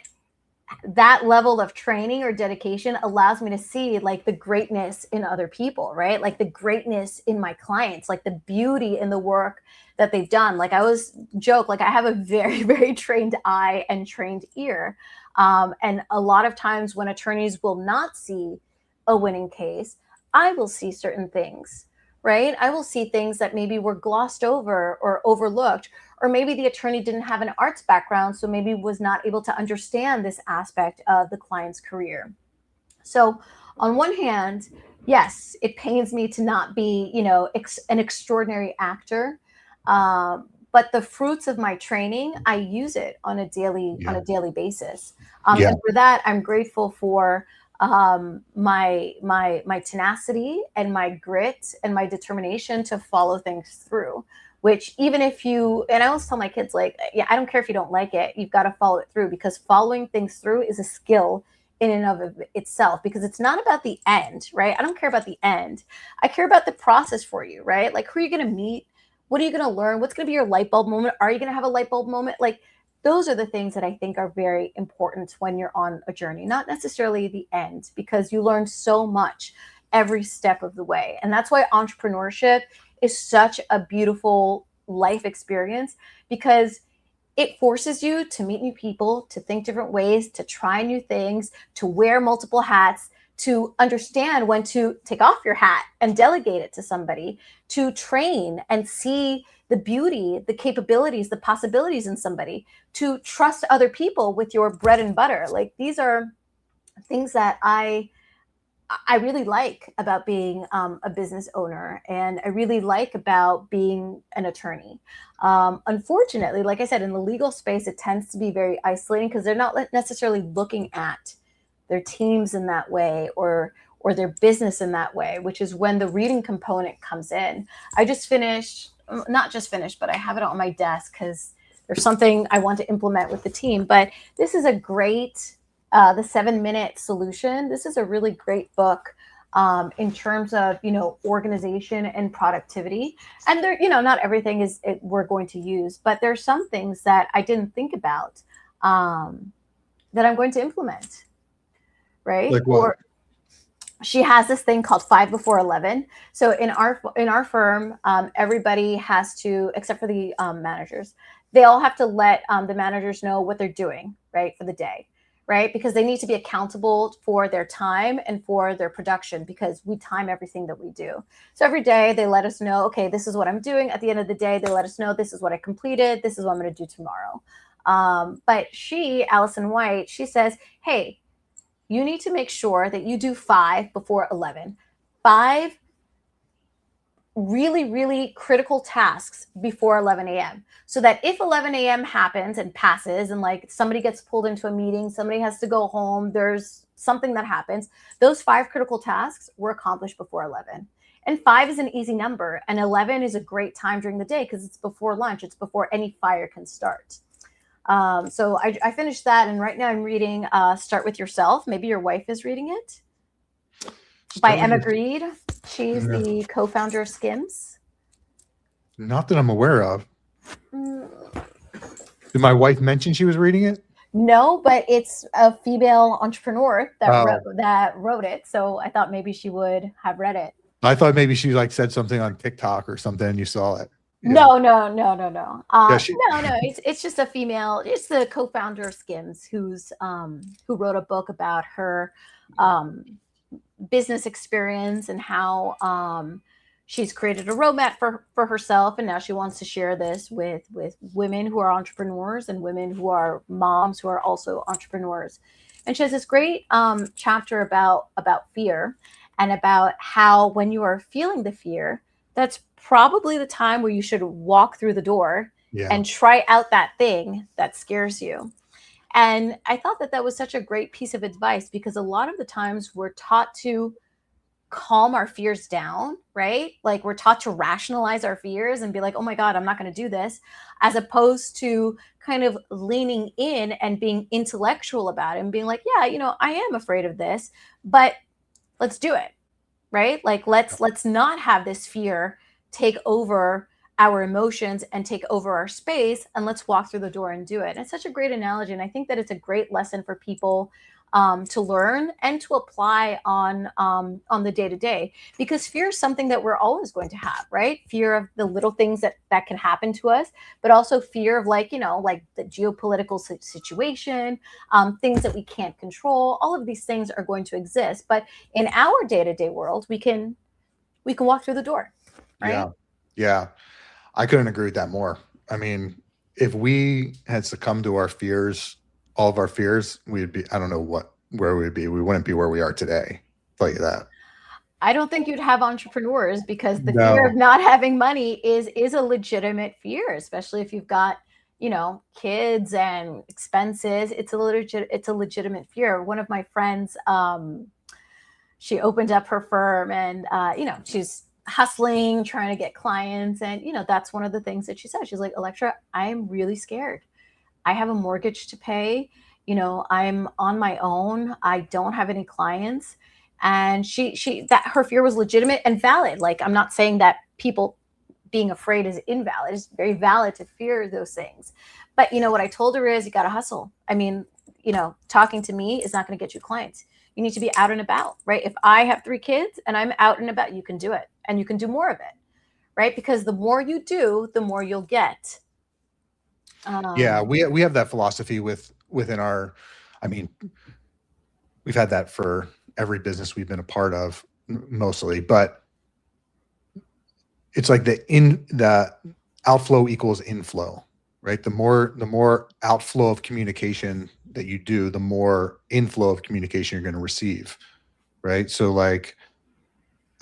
that level of training or dedication allows me to see like the greatness in other people, right? Like the greatness in my clients, like the beauty in the work that they've done. Like I always joke, like I have a very, very trained eye and trained ear. And a lot of times when attorneys will not see a winning case, I will see certain things, right? I will see things that maybe were glossed over or overlooked, or maybe the attorney didn't have an arts background, so maybe was not able to understand this aspect of the client's career. So on one hand, yes, it pains me to not be, an extraordinary actor. But the fruits of my training, I use it on a daily basis. Yeah. And for that, I'm grateful for my tenacity and my grit and my determination to follow things through. Which even if and I always tell my kids, like, yeah, I don't care if you don't like it, you've got to follow it through, because following things through is a skill in and of itself, because it's not about the end, right? I don't care about the end. I care about the process for you, right? Like, who are you going to meet? What are you going to learn? What's going to be your light bulb moment? Are you going to have a light bulb moment? Like, those are the things that I think are very important when you're on a journey, not necessarily the end, because you learn so much every step of the way. And that's why entrepreneurship is such a beautiful life experience, because it forces you to meet new people, to think different ways, to try new things, to wear multiple hats, to understand when to take off your hat and delegate it to somebody, to train and see the beauty, the capabilities, the possibilities in somebody, to trust other people with your bread and butter. Like, these are things that I really like about being a business owner, and I really like about being an attorney. Unfortunately, like I said, in the legal space, it tends to be very isolating, because they're not necessarily looking at their teams in that way, or their business in that way, which is when the reading component comes in. I just finished, not just finished, but I have it on my desk because there's something I want to implement with the team. But this is a great the 7-Minute Solution. This is a really great book in terms of, organization and productivity. And there, not everything we're going to use, but there's some things that I didn't think about that I'm going to implement. Right. Like what? Or she has this thing called 5 before 11. So in our firm, everybody has to, except for the managers, they all have to let the managers know what they're doing, right, for the day. Right? Because they need to be accountable for their time and for their production, because we time everything that we do. So every day they let us know, okay, this is what I'm doing. At the end of the day, they let us know, this is what I completed. This is what I'm going to do tomorrow. But Allison White, she says, hey, you need to make sure that you do 5 before 11. 5 really, really critical tasks before 11 a.m. So that if 11 a.m. happens and passes, and like somebody gets pulled into a meeting, somebody has to go home, there's something that happens, those 5 critical tasks were accomplished before 11. And 5 is an easy number, and 11 is a great time during the day because it's before lunch. It's before any fire can start. So I finished that, and right now I'm reading Start With Yourself. Maybe your wife is reading it. By Emma Grede. She's the co-founder of Skims. Not that I'm aware of. Did my wife mention she was reading it? No, but it's a female entrepreneur that wrote it. So I thought maybe she would have read it. I thought maybe she like said something on TikTok or something and you saw it. Yeah. No. No. It's just a female. It's the co-founder of Skims who wrote a book about her business experience and how she's created a roadmap for herself, and now she wants to share this with women who are entrepreneurs and women who are moms who are also entrepreneurs. And she has this great chapter about fear, and about how when you are feeling the fear, that's probably the time where you should walk through the door and try out that thing that scares you. And I thought that was such a great piece of advice, because a lot of the times we're taught to calm our fears down, right? Like we're taught to rationalize our fears and be like, oh my God, I'm not going to do this, as opposed to kind of leaning in and being intellectual about it and being like, yeah, I am afraid of this, but let's do it, right? Like let's not have this fear take over our emotions and take over our space, and let's walk through the door and do it. And it's such a great analogy, and I think that it's a great lesson for people to learn and to apply on the day to day, because fear is something that we're always going to have, right? Fear of the little things that can happen to us, but also fear of like like the geopolitical situation, things that we can't control. All of these things are going to exist, but in our day to day world, we can walk through the door, right? Yeah. Yeah. I couldn't agree with that more. I mean, if we had succumbed to our fears, all of our fears, we'd be, I don't know where we'd be. We wouldn't be where we are today. I'll tell you that. I don't think you'd have entrepreneurs, because the fear of No. not having money is a legitimate fear, especially if you've got, kids and expenses. It's a legitimate fear. One of my friends, she opened up her firm, and she's hustling, trying to get clients, and that's one of the things that she said. She's like, Elektra, I'm really scared. I have a mortgage to pay. I'm on my own. I don't have any clients. And she that her fear was legitimate and valid. Like, I'm not saying that people being afraid is invalid. It's very valid to fear those things. But what I told her is, you got to hustle. I mean, talking to me is not going to get you clients. You need to be out and about, right? If I have 3 kids and I'm out and about, you can do it, and you can do more of it, right? Because the more you do, the more you'll get. Yeah, Um, we have that philosophy within our, I mean, we've had that for every business we've been a part of mostly, but it's like the outflow equals inflow, right? The more outflow of communication that you do, the more inflow of communication you're going to receive, right? So like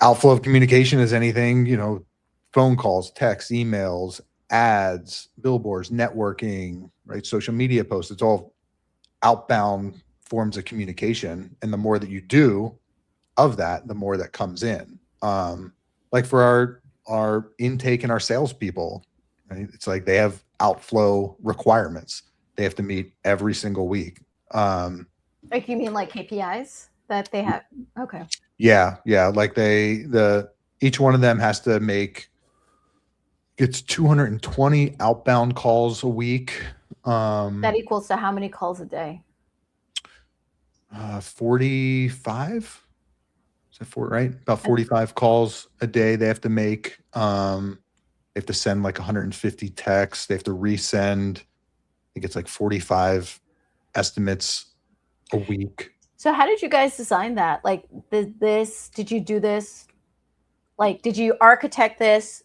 outflow of communication is anything, phone calls, texts, emails, ads, billboards, networking, right? Social media posts. It's all outbound forms of communication. And the more that you do of that, the more that comes in. Like for our intake and our salespeople, right? It's like they have outflow requirements. They have to meet every single week. like, you mean like KPIs that they have? Okay. Yeah, yeah. Like each one of them has to gets 220 outbound calls a week. That equals to how many calls a day? 45. Is that right? About And 45 calls a day they have to make. They have to send like 150 texts. They have to resend. I think it's like 45 estimates a week. so how did you guys design that? Like, did you do this? Like, did you architect this,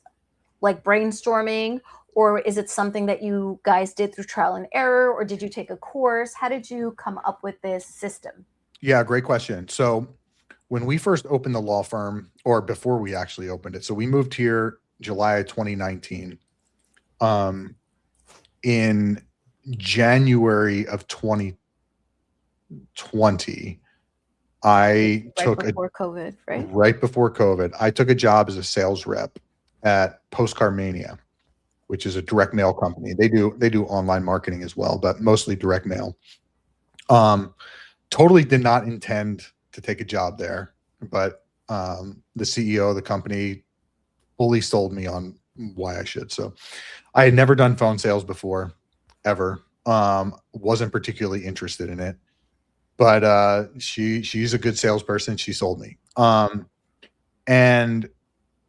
like brainstorming, or is it something that you guys did through trial and error, or did you take a course? How did you come up with this system? Yeah, great question. So when we first opened the law firm, or before we actually opened it, so we moved here July 2019. In January of 2020, I Right took a before COVID, right? right before COVID, I took a job as a sales rep at Postcard Mania, which is a direct mail company. They do online marketing as well, but mostly direct mail. Um, Totally did not intend to take a job there, but the CEO of the company fully sold me on why I should. So I had never done phone sales before, ever. Wasn't particularly interested in it, but she's a good salesperson. She sold me. And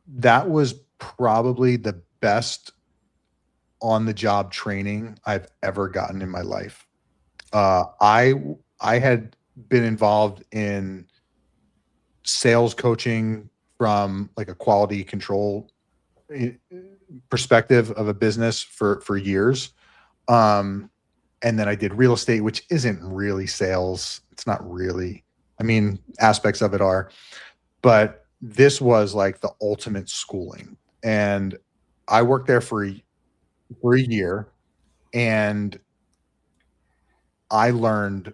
that was probably the best on the job training I've ever gotten in my life. I had been involved in sales coaching from like a quality control eh, perspective of a business for years. Um, and then I did real estate, which isn't really sales. It's not really. I mean, aspects of it are, but this was like the ultimate schooling. And I worked there for a year, and I learned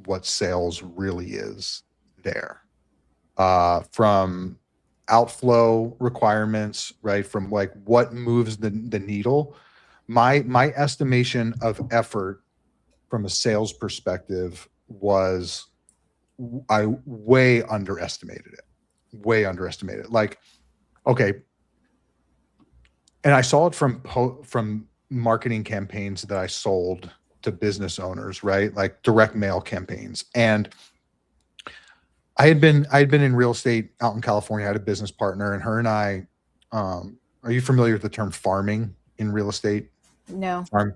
what sales really is there. from outflow requirements, right? From like what moves the needle. My estimation of effort from a sales perspective was I way underestimated it. Way underestimated. Like, okay, and I saw it from marketing campaigns that I sold to business owners, right? Like direct mail campaigns. And I had been in real estate out in California. I had a business partner, and her and I, are you familiar with the term farming in real estate? No. Farm.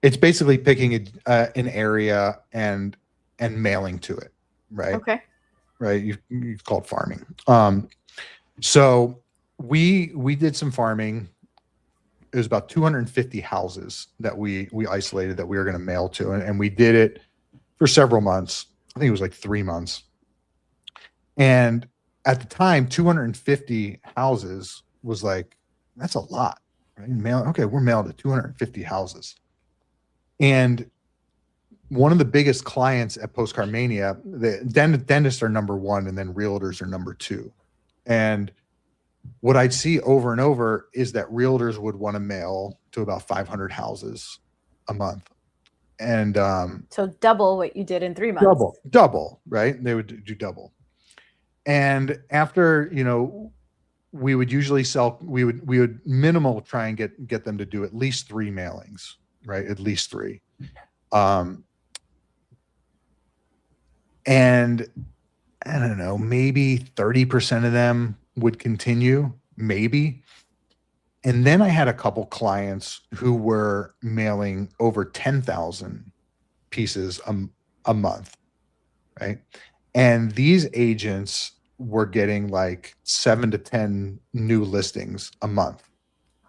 It's basically picking an area and mailing to it, right? Okay. Right. You call it farming. So we did some farming. It was about 250 houses that we isolated that we were going to mail to, and we did it for several months. I think it was like 3 months. And at the time, 250 houses was like, that's a lot, right? Okay, we're mailed to 250 houses. And one of the biggest clients at Postcard Mania, the dentists are number one, and then realtors are number two. And what I'd see over and over is that realtors would want to mail to about 500 houses a month. And So double what you did in 3 months. double, right? They would do double. And after, we would usually we would minimal try and get them to do at least 3 mailings, right? At least 3. And I don't know, maybe 30% of them would continue, maybe. And then I had a couple clients who were mailing over 10,000 pieces a month, right? And these agents were getting like 7 to 10 new listings a month.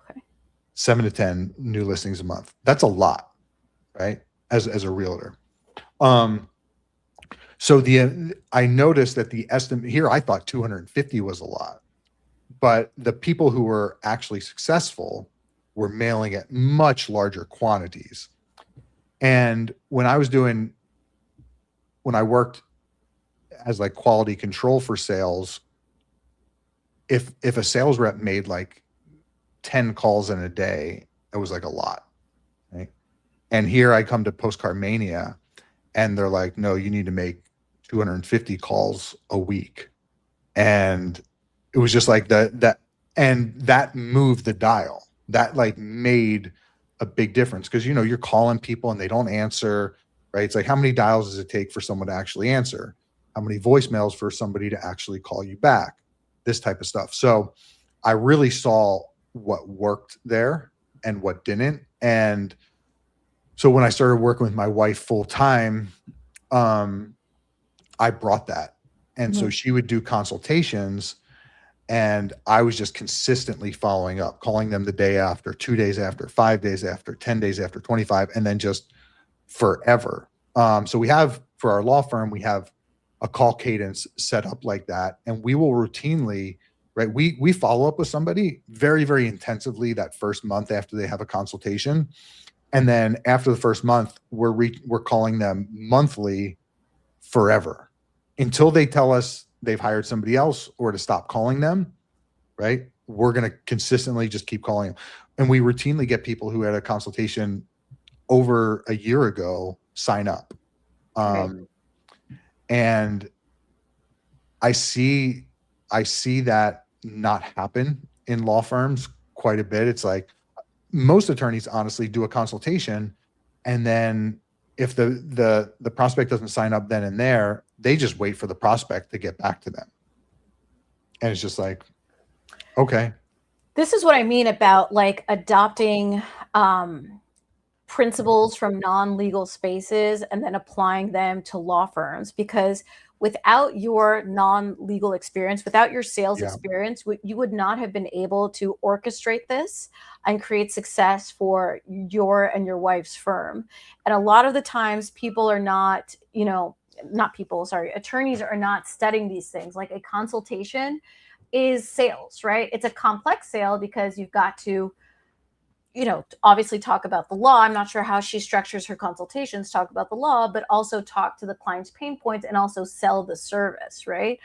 Okay. 7 to 10 new listings a month. That's a lot, right? As a realtor. So I noticed that the estimate here, I thought 250 was a lot, but the people who were actually successful were mailing at much larger quantities. And when I worked as like quality control for sales, if a sales rep made like 10 calls in a day, it was like a lot, right? And here I come to Postcard Mania, and they're like, no, you need to make 250 calls a week. And it was just like that moved the dial. That like made a big difference, because you're calling people and they don't answer, right? It's like, how many dials does it take for someone to actually answer? How many voicemails for somebody to actually call you back? This type of stuff. So I really saw what worked there and what didn't. And so when I started working with my wife full time, I brought that. And so she would do consultations, and I was just consistently following up, calling them the day after, 2 days after, 5 days after, 10 days after, 25, and then just forever. So we have, for our law firm, we have a call cadence set up like that. And we will routinely, right? We follow up with somebody very, very intensively that first month after they have a consultation. And then after the first month, we're calling them monthly forever until they tell us they've hired somebody else or to stop calling them, right? We're going to consistently just keep calling them. And we routinely get people who had a consultation over a year ago sign up. And I see that not happen in law firms quite a bit. It's like most attorneys honestly do a consultation, and then if the prospect doesn't sign up then and there, they just wait for the prospect to get back to them. And it's just like, okay. This is what I mean about like adopting principles from non-legal spaces and then applying them to law firms, because without your non-legal experience, without your sales experience, you would not have been able to orchestrate this and create success for your and your wife's firm. And a lot of the times people are not, attorneys are not studying these things. Like a consultation is sales, right? It's a complex sale because you've got to, obviously talk about the law. I'm not sure how she structures her consultations, talk about the law, but also talk to the client's pain points and also sell the service, right?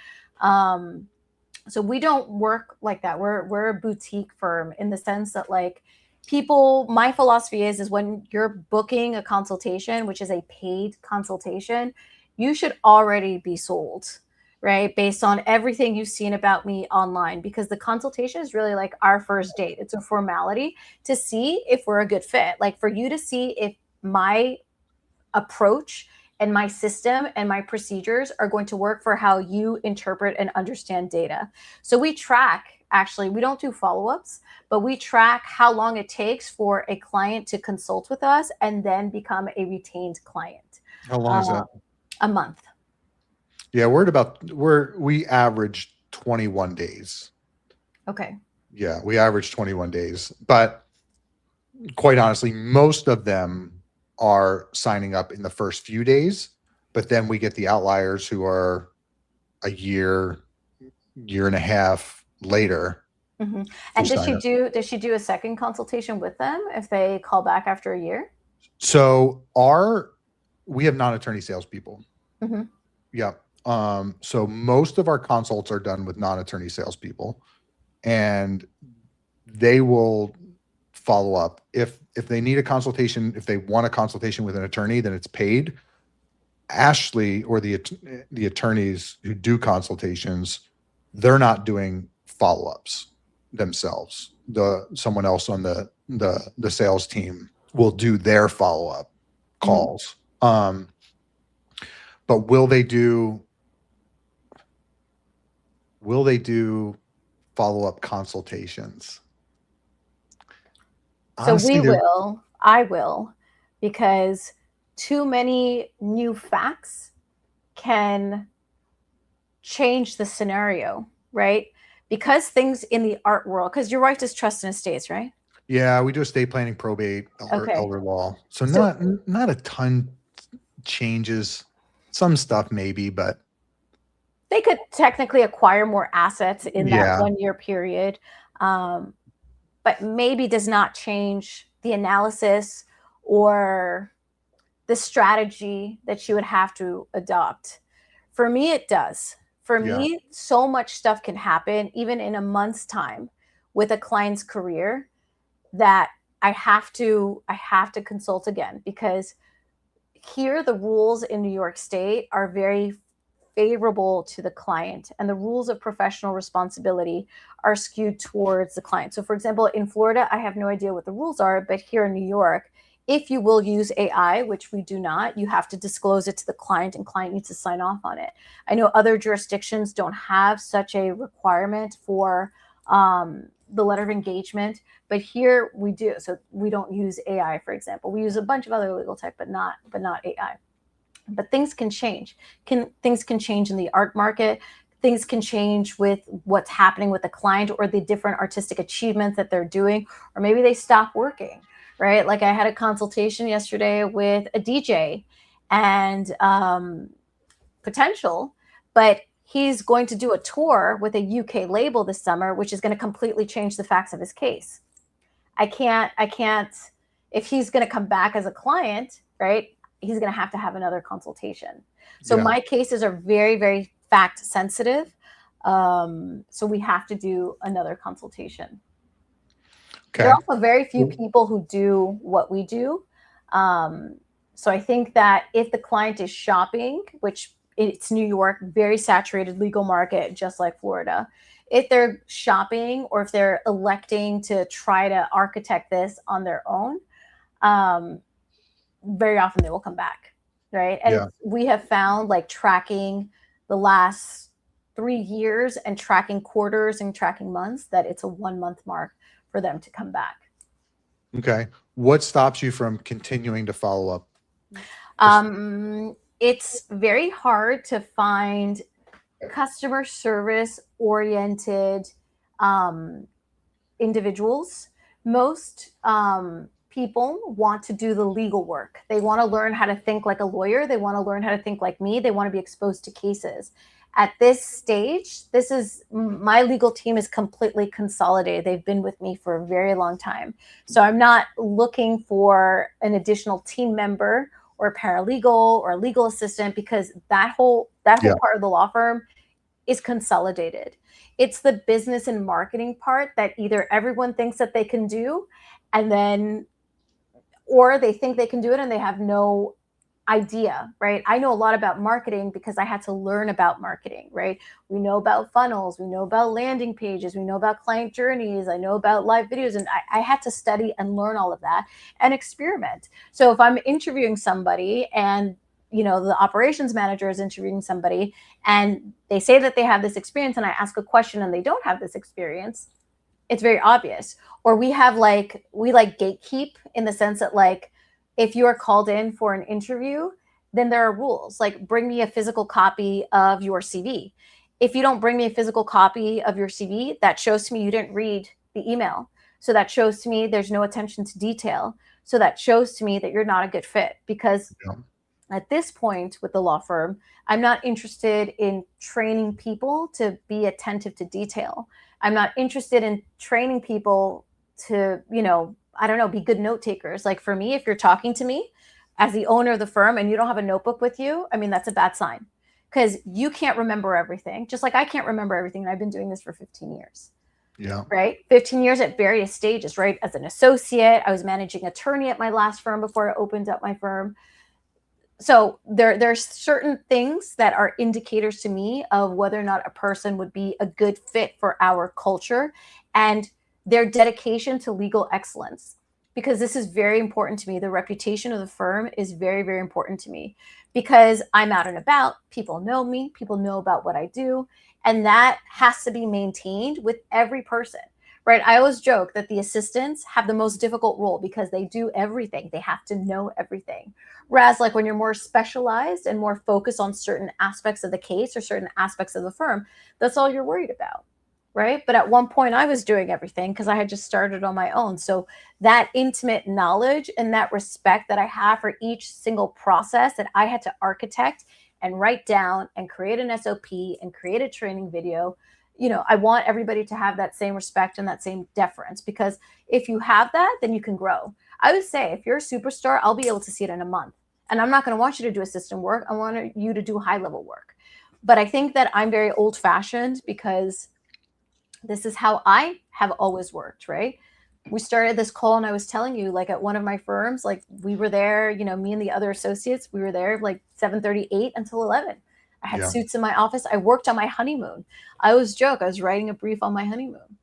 So we don't work like that. We're a boutique firm in the sense that like people, my philosophy is when you're booking a consultation, which is a paid consultation, you should already be sold, right? Based on everything you've seen about me online, because the consultation is really like our first date. It's a formality to see if we're a good fit. Like for you to see if my approach and my system and my procedures are going to work for how you interpret and understand data. So we track, actually, we don't do follow-ups, but we track how long it takes for a client to consult with us and then become a retained client. How long is that? A month. Yeah, we average 21 days. Okay. Yeah, we average 21 days. But quite honestly, most of them are signing up in the first few days, but then we get the outliers who are a year and a half later. Mm-hmm. And does she do a second consultation with them if they call back after a year? So we have non-attorney salespeople. Mm-hmm. Yeah. So most of our consults are done with non-attorney salespeople, and they will follow up if they need a consultation. If they want a consultation with an attorney, then it's paid. Ashley or the attorneys who do consultations, they're not doing follow-ups themselves. Someone else on the sales team will do their follow-up calls. Mm-hmm. But will they do follow-up consultations? Honestly, I will, because too many new facts can change the scenario, right? Because things in the art world, because your wife does trust and estates, right? Yeah, we do estate planning, probate, elder law. So not a ton changes. Some stuff maybe, but they could technically acquire more assets in that 1 year period. But maybe does not change the analysis or the strategy that you would have to adopt. For me, it does. For me, so much stuff can happen even in a month's time with a client's career that I have to consult again, because here the rules in New York State are very favorable to the client, and the rules of professional responsibility are skewed towards the client. So for example, in Florida, I have no idea what the rules are, but here in New York, if you will use AI, which we do not, you have to disclose it to the client, and client needs to sign off on it. I know other jurisdictions don't have such a requirement for the letter of engagement, but here we do. So we don't use AI, for example. We use a bunch of other legal tech, but not AI. But things can change. Things can change in the art market. Things can change with what's happening with the client or the different artistic achievements that they're doing, or maybe they stop working, right? Like I had a consultation yesterday with a DJ and potential, but he's going to do a tour with a UK label this summer, which is going to completely change the facts of his case. I can't, if he's going to come back as a client, right? He's going to have another consultation. So my cases are very, very fact sensitive. So we have to do another consultation. Okay. There are also very few people who do what we do. So I think that if the client is shopping, which it's New York, very saturated legal market, just like Florida, if they're shopping or if they're electing to try to architect this on their own, very often they will come back, right? And we have found, like, tracking the last 3 years and tracking quarters and tracking months, that it's a 1 month mark for them to come back. Okay. What stops you from continuing to follow up? It's very hard to find customer service oriented individuals. Most people want to do the legal work. They want to learn how to think like a lawyer. They want to learn how to think like me. They want to be exposed to cases. At this stage, my legal team is completely consolidated. They've been with me for a very long time. So I'm not looking for an additional team member or a paralegal or a legal assistant, because that whole part of the law firm is consolidated. It's the business and marketing part that either everyone thinks that they can do, and then, or they think they can do it and they have no idea, right? I know a lot about marketing because I had to learn about marketing, right? We know about funnels, we know about landing pages, we know about client journeys, I know about live videos, and I had to study and learn all of that and experiment. So if I'm interviewing somebody and the operations manager is interviewing somebody and they say that they have this experience and I ask a question and they don't have this experience, it's very obvious. Or we gatekeep in the sense that, like, if you are called in for an interview, then there are rules like bring me a physical copy of your CV. If you don't bring me a physical copy of your CV, that shows to me you didn't read the email. So that shows to me there's no attention to detail. So that shows to me that you're not a good fit, because Yeah. at this point with the law firm, I'm not interested in training people to be attentive to detail. I'm not interested in training people to, I don't know, be good note takers. Like for me, if you're talking to me as the owner of the firm and you don't have a notebook with you, I mean, that's a bad sign, because you can't remember everything, just like I can't remember everything. And I've been doing this for 15 years. Yeah. Right? 15 years at various stages, right? As an associate, I was managing attorney at my last firm before I opened up my firm. So there's certain things that are indicators to me of whether or not a person would be a good fit for our culture and their dedication to legal excellence, because this is very important to me. The reputation of the firm is very, very important to me, because I'm out and about, people know me, people know about what I do, and that has to be maintained with every person. Right? I always joke that the assistants have the most difficult role because they do everything. They have to know everything. Whereas, like, when you're more specialized and more focused on certain aspects of the case or certain aspects of the firm, that's all you're worried about, right? But at one point, I was doing everything because I had just started on my own. So that intimate knowledge and that respect that I have for each single process that I had to architect and write down and create an SOP and create a training video, I want everybody to have that same respect and that same deference, because if you have that, then you can grow. I would say if you're a superstar, I'll be able to see it in a month. And I'm not going to want you to do assistant work. I want you to do high level work. But I think that I'm very old fashioned because this is how I have always worked, right? We started this call and I was telling you, like, at one of my firms, like, we were there, me and the other associates, we were there like 7:38 until 11. I had Yeah. suits in my office. I worked on my honeymoon. I always joke, I was writing a brief on my honeymoon.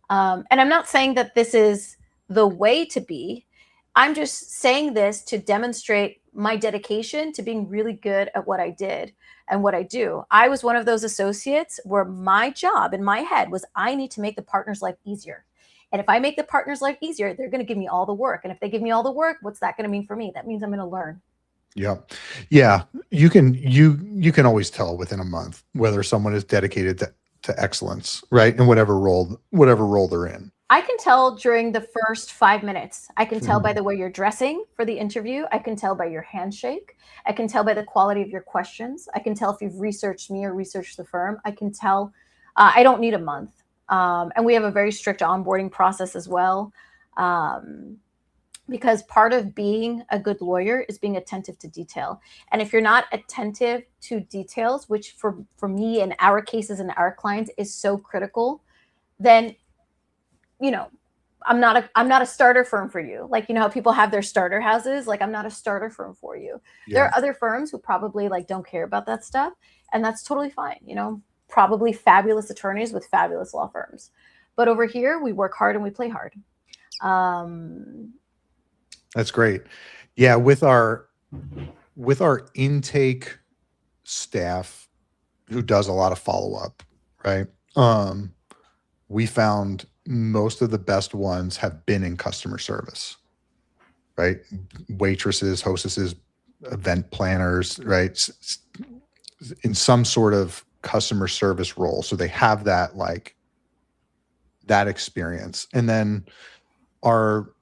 And I'm not saying that this is the way to be. I'm just saying this to demonstrate my dedication to being really good at what I did and what I do. I was one of those associates where my job in my head was I need to make the partner's life easier. And if I make the partner's life easier, they're going to give me all the work. And if they give me all the work, what's that going to mean for me? That means I'm going to learn. Yeah. Yeah. You can always tell within a month whether someone is dedicated to excellence, right? In whatever role they're in. I can tell during the first 5 minutes. I can tell by Mhm. the way you're dressing for the interview. I can tell by your handshake. I can tell by the quality of your questions. I can tell if you've researched me or researched the firm. I can tell. I don't need a month. And we have a very strict onboarding process as well. Because part of being a good lawyer is being attentive to detail. And if you're not attentive to details, which for me in our cases and our clients is so critical, then I'm not a starter firm for you. Like, how people have their starter houses, like, I'm not a starter firm for you. There Yeah. are other firms who probably like don't care about that stuff, and that's totally fine. Probably fabulous attorneys with fabulous law firms. But over here, we work hard and we play hard. Um, That's great. Yeah. With our intake staff who does a lot of follow-up, right? We found most of the best ones have been in customer service, right? Waitresses, hostesses, event planners, right? In some sort of customer service role. So they have that experience. And then our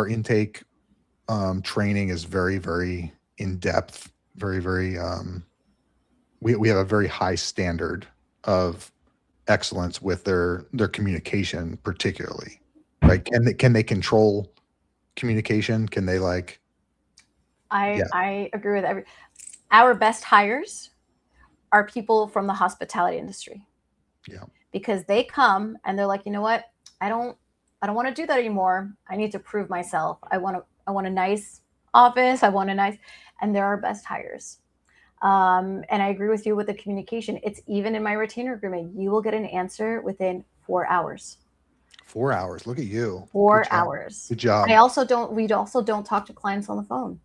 intake training is very, very in depth, very, very, we have a very high standard of excellence with their communication, particularly, right? Can they control communication? Can they I yeah, I agree with our best hires are people from the hospitality industry. Yeah. Because they come and they're like, you know what? I don't want to do that anymore. I need to prove myself. I want a nice office. I want a nice, and they're our best hires. And I agree with you with the communication. It's even in my retainer agreement. You will get an answer within 4 hours. 4 hours. Look at you. 4 hours. Good job. We also don't talk to clients on the phone.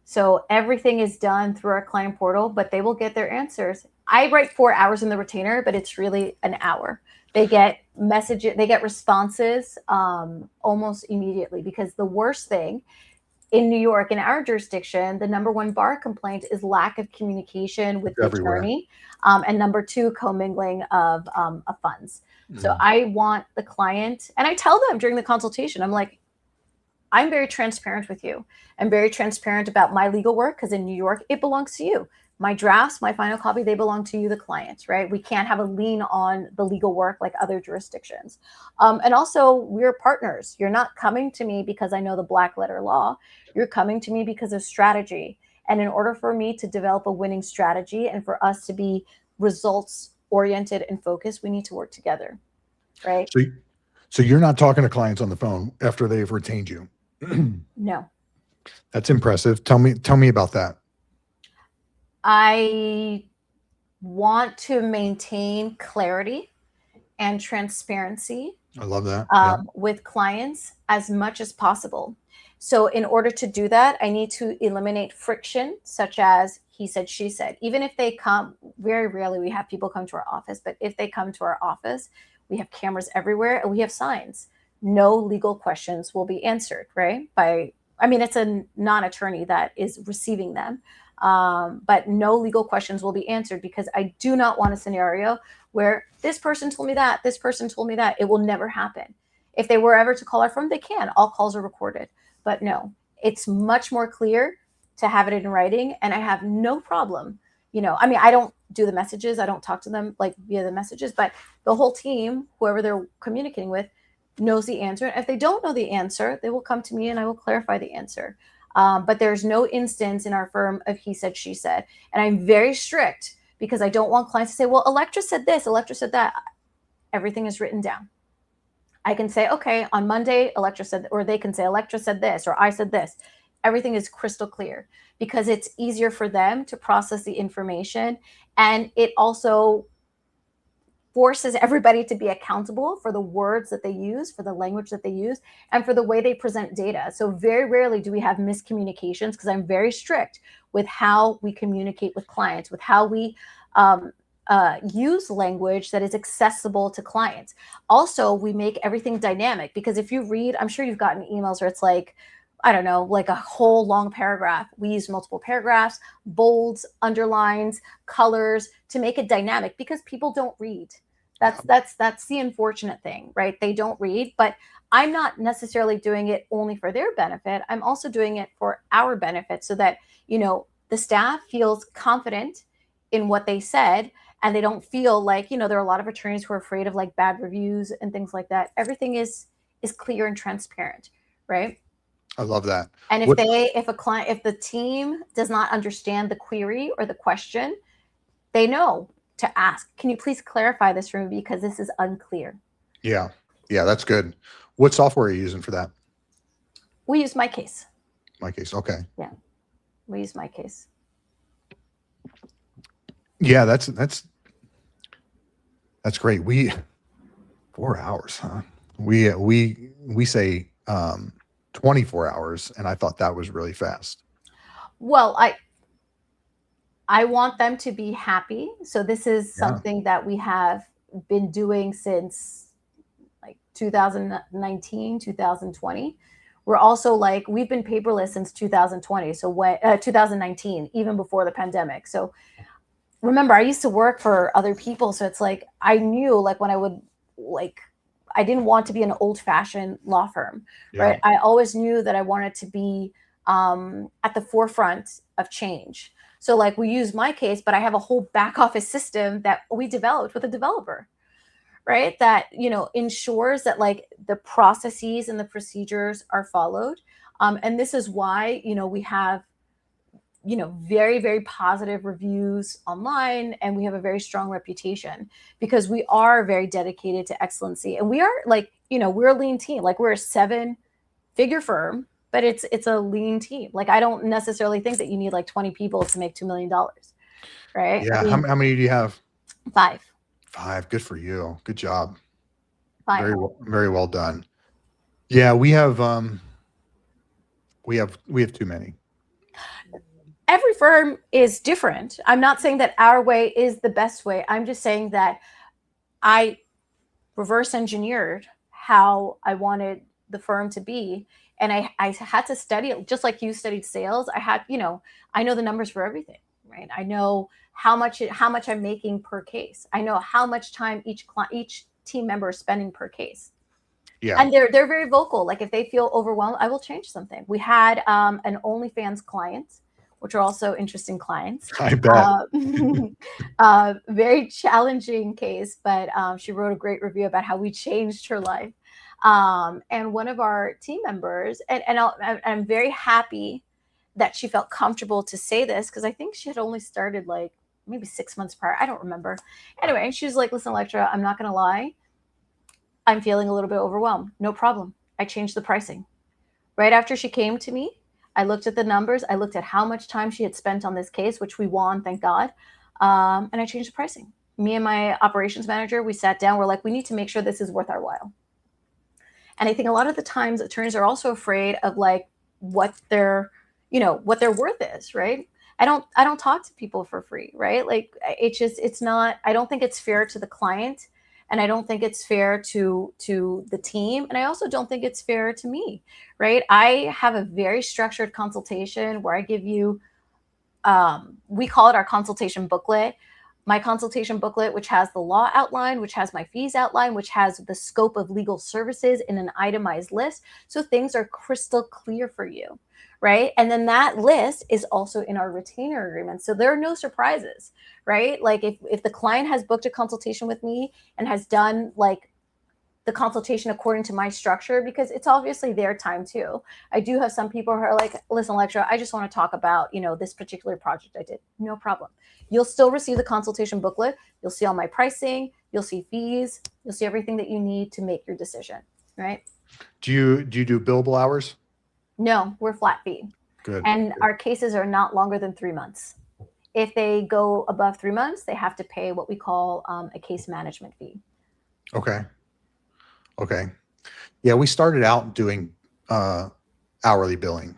So everything is done through our client portal, but they will get their answers. I write 4 hours in the retainer, but it's really an hour. They get messages, they get responses almost immediately, because the worst thing in New York, in our jurisdiction, the number one bar complaint is lack of communication with the attorney, and number two, commingling of funds. So I want the client, and I tell them during the consultation, I'm like, I'm very transparent with you. I'm very transparent about my legal work, because in New York, it belongs to you. My drafts, my final copy, they belong to you, the client, right? We can't have a lien on the legal work like other jurisdictions. And also, we're partners. You're not coming to me because I know the black letter law. You're coming to me because of strategy. And in order for me to develop a winning strategy and for us to be results oriented and focused, we need to work together, right? So you're not talking to clients on the phone after they've retained you? No. That's impressive. Tell me about that. I want to maintain clarity and transparency. I love that. With clients as much as possible. So in order to do that, I need to eliminate friction, such as he said, she said. Even if they come, very rarely we have people come to our office, but if they come to our office, we have cameras everywhere and we have signs. No legal questions will be answered, right? It's a non-attorney that is receiving them. But no legal questions will be answered, because I do not want a scenario where this person told me that, this person told me that. It will never happen. If they were ever to call our firm, they can. All calls are recorded. But no, it's much more clear to have it in writing, and I have no problem. I don't do the messages. I don't talk to them like via the messages, but the whole team, whoever they're communicating with, knows the answer. And if they don't know the answer, they will come to me and I will clarify the answer. But there's no instance in our firm of he said, she said. And I'm very strict, because I don't want clients to say, well, Elektra said this, Elektra said that. Everything is written down. I can say, okay, on Monday, Elektra said, or they can say, Elektra said this, or I said this. Everything is crystal clear, because it's easier for them to process the information. And it also forces everybody to be accountable for the words that they use, for the language that they use, and for the way they present data. So very rarely do we have miscommunications, because I'm very strict with how we communicate with clients, with how we use language that is accessible to clients. Also, we make everything dynamic, because if you read, I'm sure you've gotten emails where it's like, I don't know, like a whole long paragraph. We use multiple paragraphs, bolds, underlines, colors to make it dynamic, because people don't read. That's the unfortunate thing, right? They don't read, but I'm not necessarily doing it only for their benefit. I'm also doing it for our benefit, so that, the staff feels confident in what they said, and they don't feel like, there are a lot of attorneys who are afraid of like bad reviews and things like that. Everything is clear and transparent, right? I love that. And if the team does not understand the query or the question, they know to ask, can you please clarify this for me, because this is unclear. Yeah, that's good. What software are you using for that? We use My Case. My Case, okay. Yeah, we use My Case. Yeah, that's great. 4 hours, huh? We say 24 hours, and I thought that was really fast. Well, I want them to be happy. So this is something that we have been doing since like 2019, 2020. We're also like, we've been paperless since 2020. So 2019, even before the pandemic. So remember, I used to work for other people. So it's like, I knew like when I didn't want to be an old fashioned law firm, right? I always knew that I wanted to be at the forefront of change. So like we use My Case, but I have a whole back office system that we developed with a developer, right? That, ensures that like the processes and the procedures are followed. And this is why, we have very, very positive reviews online, and we have a very strong reputation because we are very dedicated to excellency. And we are like, we're a lean team. Like, we're a 7-figure firm, but it's a lean team. Like, I don't necessarily think that you need like 20 people to make $2 million, right? Yeah. I mean, How many do you have? 5. 5. Good for you. Good job. 5. Very well done. Yeah, we have too many. Every firm is different. I'm not saying that our way is the best way. I'm just saying that I reverse engineered how I wanted the firm to be. And I had to study it, just like you studied sales. I know the numbers for everything, right? I know how much I'm making per case. I know how much time each team member is spending per case. Yeah. And they're very vocal. Like, if they feel overwhelmed, I will change something. We had an OnlyFans client, which are also interesting clients. I bet. Very challenging case, but she wrote a great review about how we changed her life. And one of our team members, and I'm very happy that she felt comfortable to say this, because I think she had only started like maybe 6 months prior. I don't remember. Anyway, she was like, listen, Elektra, I'm not going to lie. I'm feeling a little bit overwhelmed. No problem. I changed the pricing. Right after she came to me, I looked at the numbers. I looked at how much time she had spent on this case, which we won, thank God. And I changed the pricing. Me and my operations manager, we sat down. We're like, we need to make sure this is worth our while. And I think a lot of the times attorneys are also afraid of like what their worth is, right? I don't talk to people for free, right? Like, it's not, I don't think it's fair to the client. And I don't think it's fair to the team. And I also don't think it's fair to me, right? I have a very structured consultation where I give you, we call it our consultation booklet. My consultation booklet, which has the law outline, which has my fees outline, which has the scope of legal services in an itemized list. So things are crystal clear for you, right? And then that list is also in our retainer agreement. So there are no surprises, right? Like, if the client has booked a consultation with me and has done like the consultation according to my structure, because it's obviously their time too. I do have some people who are like, listen, Elektra, I just want to talk about, this particular project I did. No problem. You'll still receive the consultation booklet. You'll see all my pricing. You'll see fees. You'll see everything that you need to make your decision, right? Do you do billable hours? No, we're flat fee. Good. And our cases are not longer than 3 months. If they go above 3 months, they have to pay what we call a case management fee. Okay. Yeah, we started out doing hourly billing.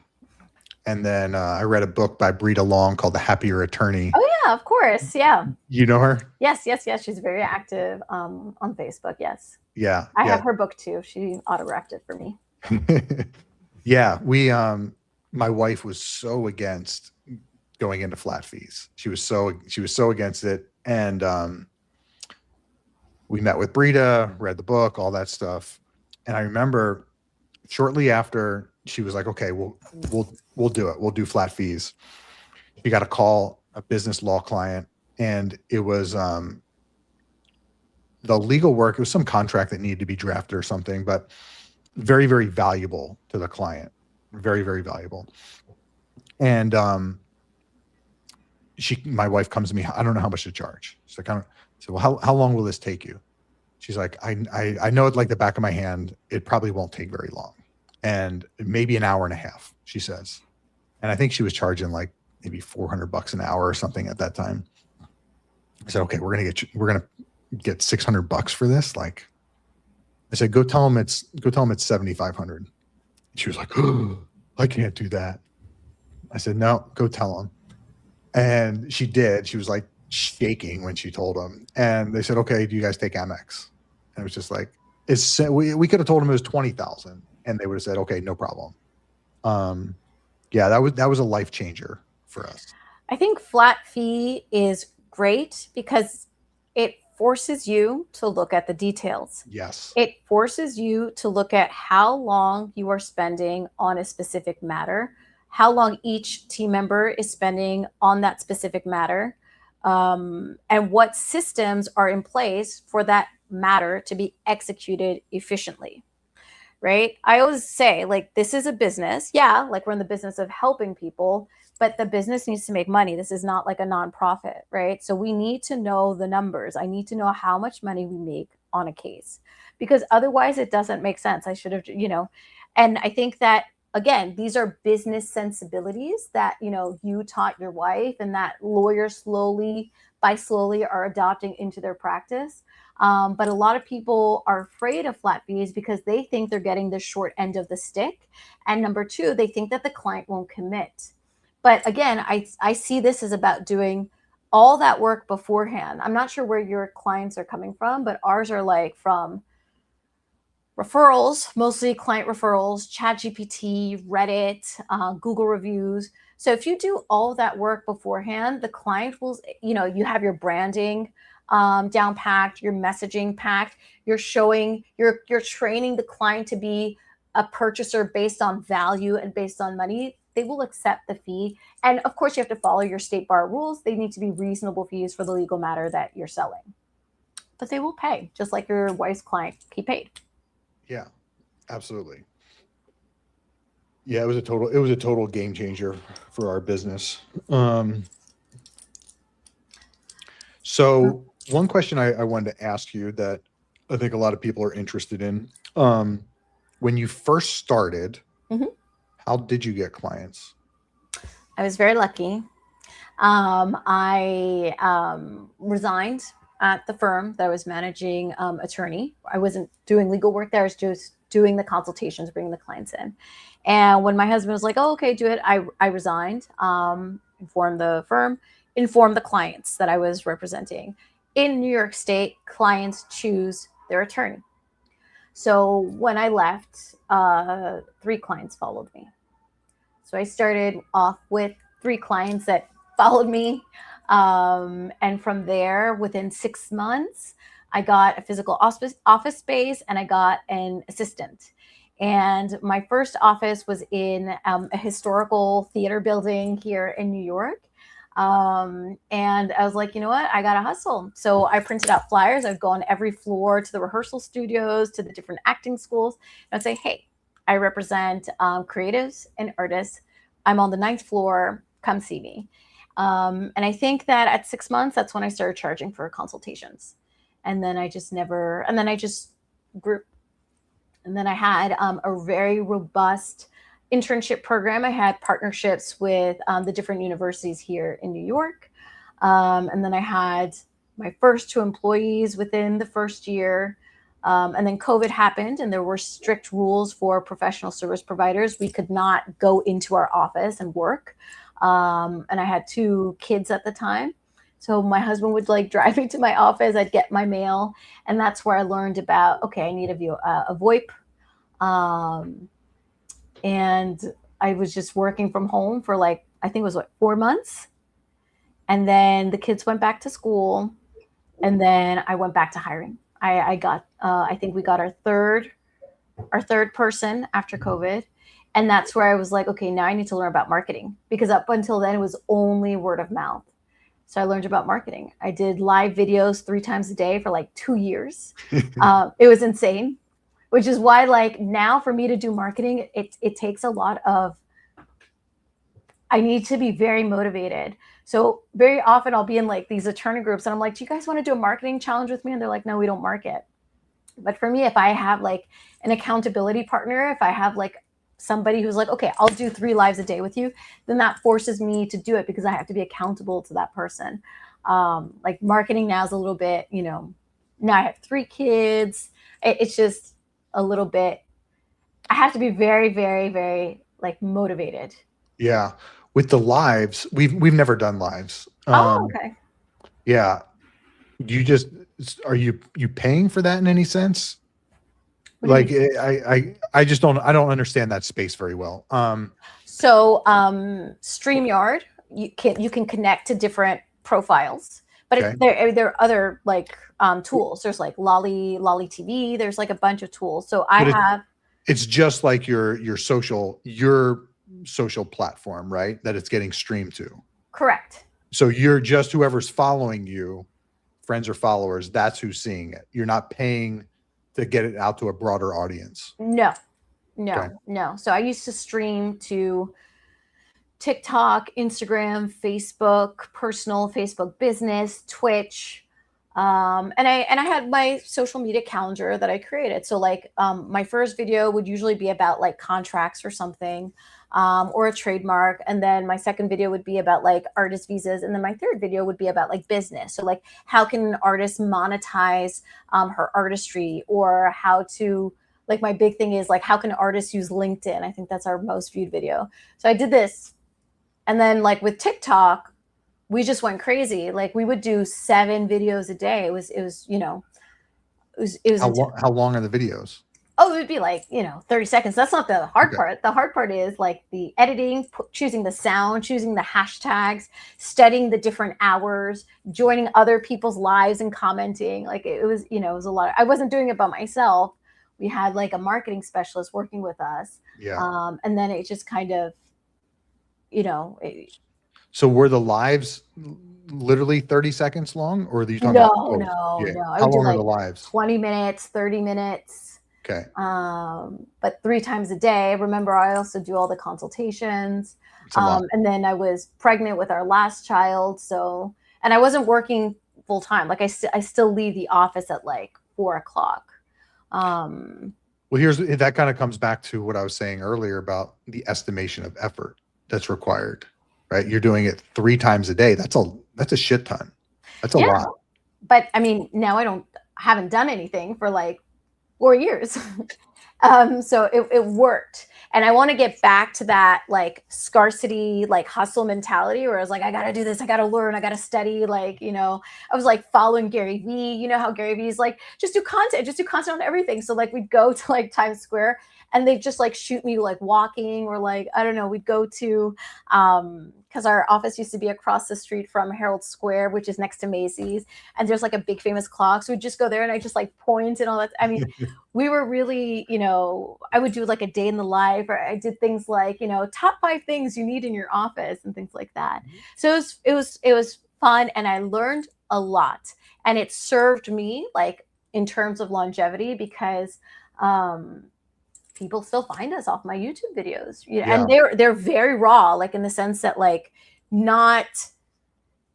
And then I read a book by Brita Long called The Happier Attorney. Oh, yeah, of course. Yeah. You know her? Yes. She's very active on Facebook. Yes. Yeah. I have her book too. She autographed it for me. Yeah. My wife was so against going into flat fees. She was so against it. And we met with Brita, read the book, all that stuff. And I remember shortly after, she was like, okay, we'll do it. We'll do flat fees. She got a call, a business law client, and it was the legal work. It was some contract that needed to be drafted or something, but very, very valuable to the client. Very, very valuable. And my wife comes to me, I don't know how much to charge. She's like, I said, well, how long will this take you? She's like, I know it like the back of my hand. It probably won't take very long. And maybe an hour and a half, she says. And I think she was charging like maybe $400 an hour or something at that time. I said, okay, we're going to get $600 for this. Like, I said, go tell them it's 7,500. She was like, oh, I can't do that. I said, no, go tell them. And she did. She was like shaking when she told them. And they said, okay, do you guys take Amex? And it was just like, we could have told them it was 20,000 and they would have said, okay, no problem. Yeah, that was a life changer for us. I think flat fee is great because it forces you to look at the details. Yes. It forces you to look at how long you are spending on a specific matter, how long each team member is spending on that specific matter, and what systems are in place for that matter to be executed efficiently. Right? I always say, like, this is a business. Yeah, like, we're in the business of helping people, but the business needs to make money. This is not like a nonprofit, right? So we need to know the numbers. I need to know how much money we make on a case, because otherwise it doesn't make sense. I should have, and I think that, again, these are business sensibilities that, you taught your wife, and that lawyers slowly are adopting into their practice. But a lot of people are afraid of flat fees because they think they're getting the short end of the stick. And number two, they think that the client won't commit. But again, I see this as about doing all that work beforehand. I'm not sure where your clients are coming from, but ours are like from referrals, mostly client referrals, ChatGPT, Reddit, Google reviews. So if you do all that work beforehand, the client will, you have your branding down packed, your messaging packed, you're training the client to be a purchaser based on value and based on money. They will accept the fee. And of course, you have to follow your state bar rules. They need to be reasonable fees for the legal matter that you're selling. But they will pay, just like your wife's client, he paid. Yeah, absolutely. Yeah, it was a total game changer for our business. So one question I wanted to ask you that I think a lot of people are interested in, when you first started, how did you get clients? I was very lucky. I resigned at the firm that I was managing, attorney. I wasn't doing legal work there. I was just doing the consultations, bringing the clients in. And when my husband was like, oh, okay, do it, I resigned, informed the firm, informed the clients that I was representing. In New York State, clients choose their attorney. So when I left, 3 clients followed me. So I started off with 3 clients that followed me. And from there, within 6 months, I got a physical office space, and I got an assistant. And my first office was in a historical theater building here in New York. And I was like, you know what? I got to hustle. So I printed out flyers. I'd go on every floor to the rehearsal studios, to the different acting schools. And I'd say, hey, I represent creatives and artists. I'm on the 9th floor. Come see me. And I think that at 6 months, that's when I started charging for consultations. And then I just grew. And then I had a very robust internship program. I had partnerships with the different universities here in New York. And then I had my first 2 employees within the first year. And then COVID happened, and there were strict rules for professional service providers. We could not go into our office and work. And I had 2 kids at the time. So my husband would drive me to my office. I'd get my mail. And that's where I learned about, okay, I need a VoIP. And I was just working from home for I think it was 4 months. And then the kids went back to school. And then I went back to hiring. I think we got our third person after COVID. And that's where I was like, okay, now I need to learn about marketing, because up until then it was only word of mouth. So I learned about marketing. I did live videos 3 times a day for 2 years. It was insane, which is why now for me to do marketing, it takes a lot of, I need to be very motivated. So very often I'll be in these attorney groups, and I'm like, do you guys want to do a marketing challenge with me? And they're like, no, we don't market. But for me, if I have an accountability partner, if I have somebody who's like, okay, I'll do 3 lives a day with you, then that forces me to do it, because I have to be accountable to that person. Marketing now is a little bit, now I have 3 kids. It's just a little bit, I have to be very, very, very motivated. Yeah. With the lives, we've never done lives. Okay. Yeah. Are you paying for that in any sense? I don't understand that space very well. So StreamYard, you can connect to different profiles, but Okay. there are other tools. There's Lolly TV. There's a bunch of tools. So it's just like your social platform, right? That it's getting streamed to. Correct. So you're just whoever's following you, friends or followers, that's who's seeing it. You're not paying to get it out to a broader audience. No. Okay. So I used to stream to TikTok, Instagram, Facebook, personal, Facebook business, Twitch. And I had my social media calendar that I created. So like my first video would usually be about like contracts or something, or a trademark. And then my second video would be about like artist visas. And then my third video would be about like business. So like how can an artist monetize her artistry, or how to, like my big thing is like how can artists use LinkedIn? I think that's our most viewed video. So I did this. And then like with TikTok, we just went crazy. Like we would do 7 videos a day. It was, it was intense. How long are the videos? Oh, it would be like, 30 seconds. That's not the hard Okay. part. The hard part is like the editing, choosing the sound, choosing the hashtags, studying the different hours, joining other people's lives and commenting. Like it was, it was a lot. I wasn't doing it by myself. We had like a marketing specialist working with us. Yeah. And then it just kind of, it, So were the lives literally 30 seconds long, or are you talking no, about both? no, Yeah. no. I How would do long are like the lives? 20 minutes, 30 minutes. Okay. But 3 times a day. Remember, I also do all the consultations. It's a lot. And then I was pregnant with our last child. So, and I wasn't working full time. Like I still leave the office at like 4 o'clock. Well, that kind of comes back to what I was saying earlier about the estimation of effort that's required, right? You're doing it 3 times a day. That's a shit ton. That's a lot. But I mean, now I haven't done anything for like 4 years. So it worked. And I want to get back to that like scarcity, like hustle mentality where I was like, I got to do this. I got to learn. I got to study. Like, I was like following Gary Vee, how Gary Vee is like, just do content on everything. So like we'd go to like Times Square and they'd just like shoot me like walking, or like, I don't know, we'd go to, because our office used to be across the street from Herald Square, which is next to Macy's. And there's like a big famous clock. So we'd just go there and I just like point and all that. I mean, we were really, I would do like a day in the life, or I did things like, top 5 things you need in your office and things like that. So it was fun, and I learned a lot, and it served me like in terms of longevity, because people still find us off my YouTube videos, Yeah. and they're very raw, like in the sense that like not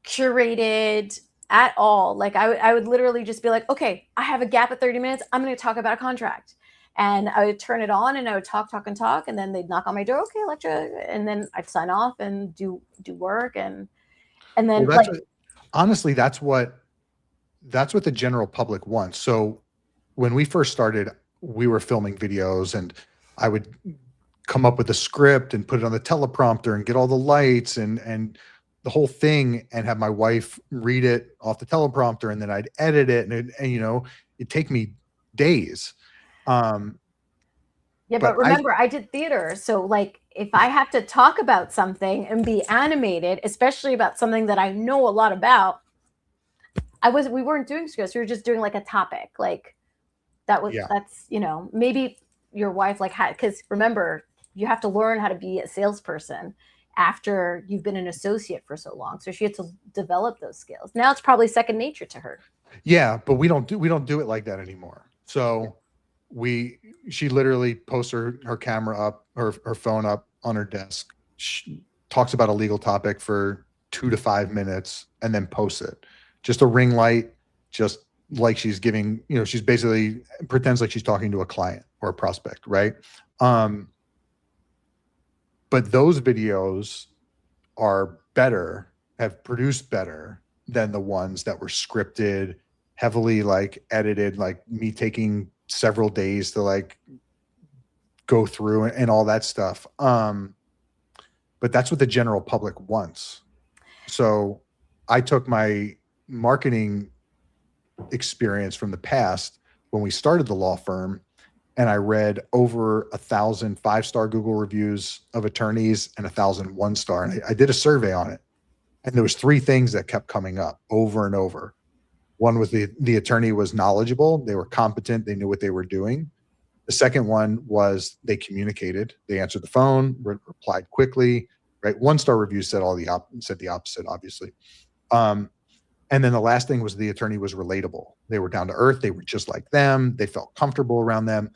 curated at all. Like I would literally just be like, okay, I have a gap at 30 minutes. I'm going to talk about a contract. And I would turn it on and I would talk and talk. And then they'd knock on my door. Okay, Elektra. And then I'd sign off and do work. And then Well, honestly, that's what the general public wants. So when we first started, we were filming videos, and I would come up with a script and put it on the teleprompter and get all the lights and the whole thing, and have my wife read it off the teleprompter, and then I'd edit it, and it'd take me days. Yeah, but remember, I did theater. So like if I have to talk about something and be animated, especially about something that I know a lot about, we weren't doing scripts. We were just doing like a topic. Like that's, maybe your wife like had, because remember, you have to learn how to be a salesperson after you've been an associate for so long. So she had to develop those skills. Now it's probably second nature to her. Yeah, but we don't do it like that anymore. So she literally posts her camera up, her phone up on her desk. She talks about a legal topic for 2 to 5 minutes and then posts it. Just a ring light, just like she's giving, she's basically pretends like she's talking to a client or a prospect, right? But those videos are better, have produced better than the ones that were scripted, heavily like edited, like me taking several days to like go through and all that stuff. But that's what the general public wants. So I took my marketing experience from the past when we started the law firm, and I read over 1,000 5-star Google reviews of attorneys and 1,000 1-star. And I did a survey on it, and there was 3 things that kept coming up over and over. One was the attorney was knowledgeable, they were competent, they knew what they were doing. The second one was they communicated, they answered the phone, replied quickly, right? 1-star reviews said the opposite, obviously. And then the last thing was the attorney was relatable. They were down to earth. They were just like them. They felt comfortable around them.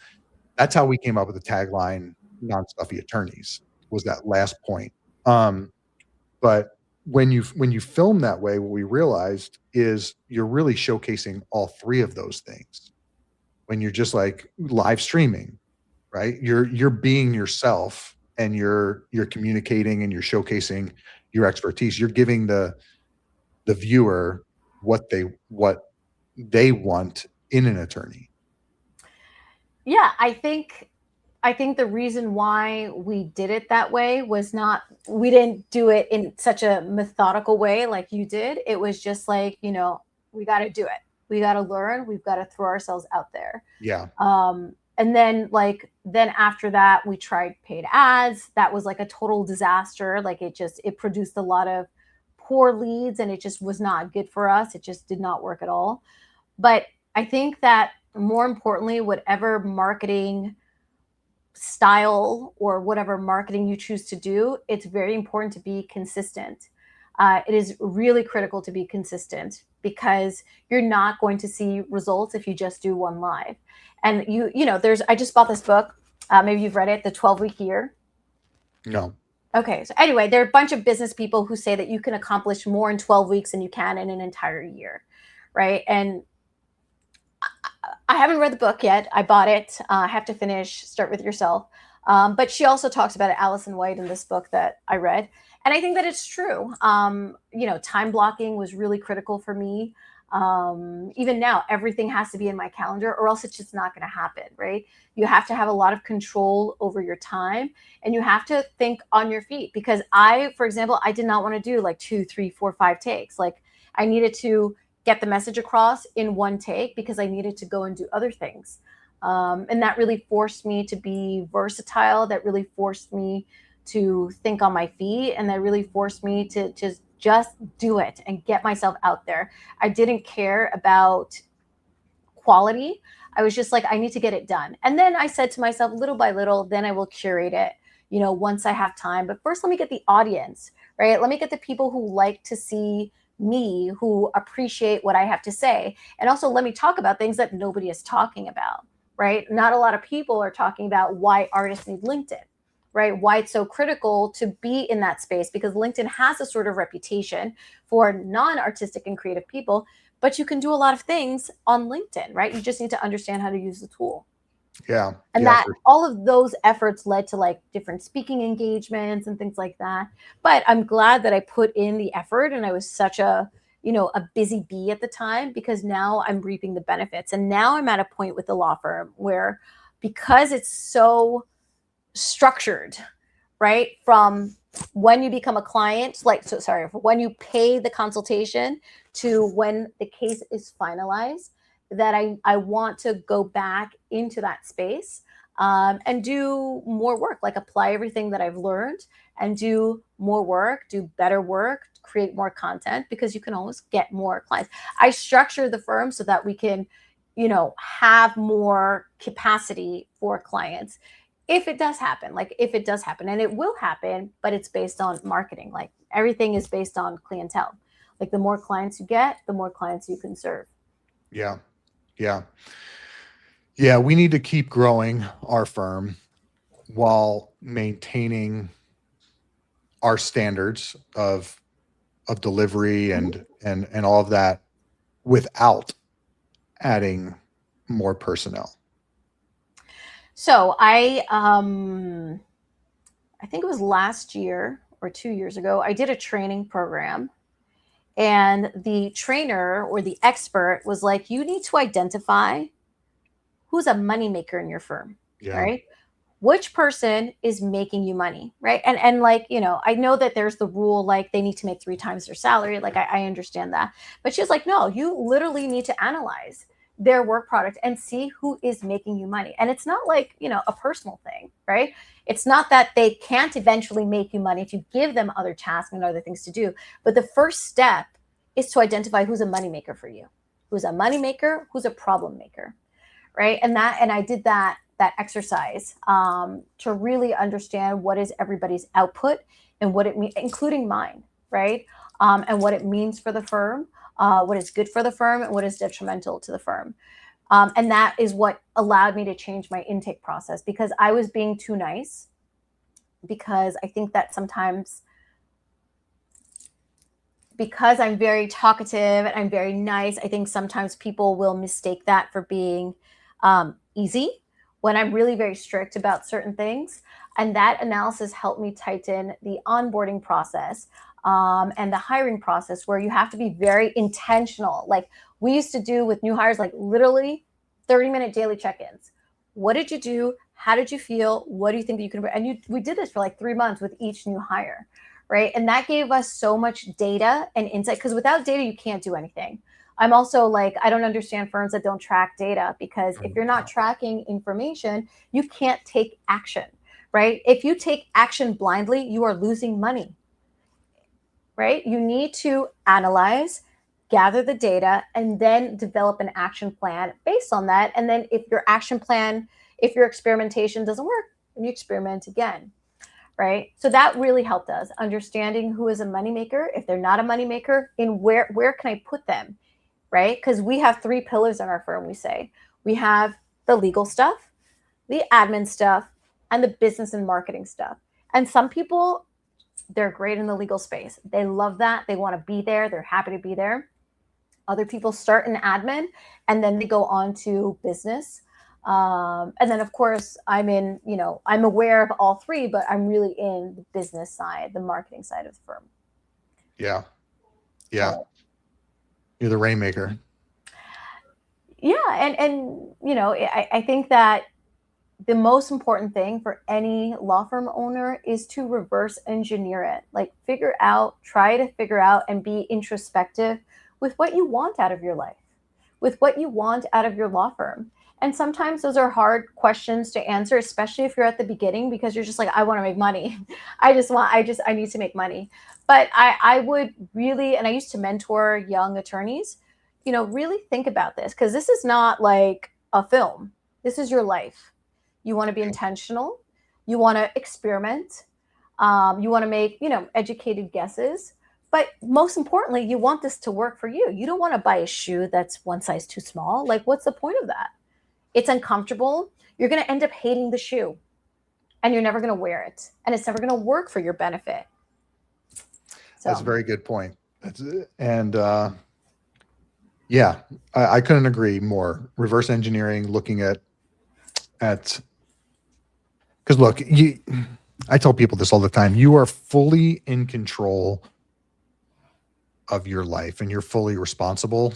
That's how we came up with the tagline, Non-Stuffy attorneys, was that last point. But when you film that way, what we realized is you're really showcasing all three of those things. When you're just like live streaming, right? You're being yourself, and you're communicating, and you're showcasing your expertise. You're giving the viewer what they want in an attorney. Yeah, I think the reason why we did it that way was not, we didn't do it in such a methodical way like you did. It was just like, we got to do it. We got to learn. We've got to throw ourselves out there. Yeah. And then after that, we tried paid ads. That was like a total disaster. Like it produced a lot of poor leads, and it just was not good for us. It just did not work at all. But I think that more importantly, whatever marketing style or whatever marketing you choose to do, it's very important to be consistent. It is really critical to be consistent, because you're not going to see results if you just do one live. And I just bought this book. Maybe you've read it, The 12-Week Year. No. Okay. So anyway, there are a bunch of business people who say that you can accomplish more in 12 weeks than you can in an entire year. Right. And I haven't read the book yet. I bought it. I have to finish Start With Yourself. But she also talks about it, Alison White, in this book that I read. And I think that it's true. Time blocking was really critical for me. Even now, everything has to be in my calendar, or else it's just not going to happen, right? You have to have a lot of control over your time, and you have to think on your feet. Because for example, I did not want to do like 2, 3, 4, 5 takes. Like, I needed to get the message across in one take, because I needed to go and do other things. And that really forced me to be versatile. That really forced me to think on my feet. And that really forced me to just do it and get myself out there. I didn't care about quality. I was just like, I need to get it done. And then I said to myself, little by little, then I will curate it, once I have time. But first, let me get the audience, right? Let me get the people who like to see me, who appreciate what I have to say. And also, let me talk about things that nobody is talking about, right? Not a lot of people are talking about why artists need LinkedIn, right? Why it's so critical to be in that space, because LinkedIn has a sort of reputation for non-artistic and creative people, but you can do a lot of things on LinkedIn, right? You just need to understand how to use the tool. Yeah. And Yeah. that all of those efforts led to like different speaking engagements and things like that. But I'm glad that I put in the effort, and I was such a busy bee at the time, because now I'm reaping the benefits. And now I'm at a point with the law firm where, because it's so structured, right? From when you become a client, when you pay the consultation to when the case is finalized, that I want to go back into that space, and do more work, like apply everything that I've learned and do more work, do better work, create more content, because you can always get more clients. I structure the firm so that we can, have more capacity for clients. If it does happen, and it will happen, but it's based on marketing. Like, everything is based on clientele. Like, the more clients you get, the more clients you can serve. Yeah. Yeah. Yeah. We need to keep growing our firm while maintaining our standards of delivery and all of that, without adding more personnel. So I think it was last year or 2 years ago, I did a training program, and the trainer or the expert was like, you need to identify who's a moneymaker in your firm, Yeah. right? Which person is making you money, right? And like, I know that there's the rule, like they need to make 3 times their salary. Like, I understand that. But she's like, no, you literally need to analyze their work product and see who is making you money. And it's not like, a personal thing, right? It's not that they can't eventually make you money if you give them other tasks and other things to do. But the first step is to identify who's a moneymaker for you, who's a moneymaker, who's a problem maker, right? And I did that exercise, to really understand what is everybody's output and what it means, including mine, right? And what it means for the firm, what is good for the firm, and what is detrimental to the firm. And that is what allowed me to change my intake process, because I was being too nice. Because I think that sometimes because I'm very talkative and I'm very nice, I think sometimes people will mistake that for being easy when I'm really very strict about certain things. And that analysis helped me tighten the onboarding process and the hiring process, where you have to be very intentional. Like we used to do with new hires, like literally 30-minute daily check-ins. What did you do? How did you feel? What do you think that you can? And we did this for like 3 months with each new hire, right? And that gave us so much data and insight, because without data, you can't do anything. I'm also like, I don't understand firms that don't track data, because if you're not tracking information, you can't take action, right? If you take action blindly, you are losing money, right? You need to analyze, gather the data, and then develop an action plan based on that. And then if your action plan, if your experimentation doesn't work, then you experiment again, right? So that really helped us understanding who is a moneymaker. If they're not a moneymaker, in where can I put them, right? Because we have 3 pillars in our firm. We say we have the legal stuff, the admin stuff, and the business and marketing stuff. And some people, they're great in the legal space. They love that. They want to be there. They're happy to be there. Other people start in admin and then they go on to business. And then of course I'm aware of all 3, but I'm really in the business side, the marketing side of the firm. Yeah. Yeah. So, You're the rainmaker. yeah. And I think that the most important thing for any law firm owner is to reverse engineer it. Like try to figure out and be introspective with what you want out of your life, with what you want out of your law firm. And sometimes those are hard questions to answer, especially if you're at the beginning, because you're just like, I want to make money. I need to make money. But I would really, and I used to mentor young attorneys, really think about this, because this is not like a film. This is your life. You want to be intentional. You want to experiment. You want to make, educated guesses. But most importantly, you want this to work for you. You don't want to buy a shoe that's one size too small. Like, what's the point of that? It's uncomfortable. You're going to end up hating the shoe and you're never going to wear it. And it's never going to work for your benefit. So. That's a very good point. Yeah, I couldn't agree more. Reverse engineering, looking at, because look, I tell people this all the time. You are fully in control of your life and you're fully responsible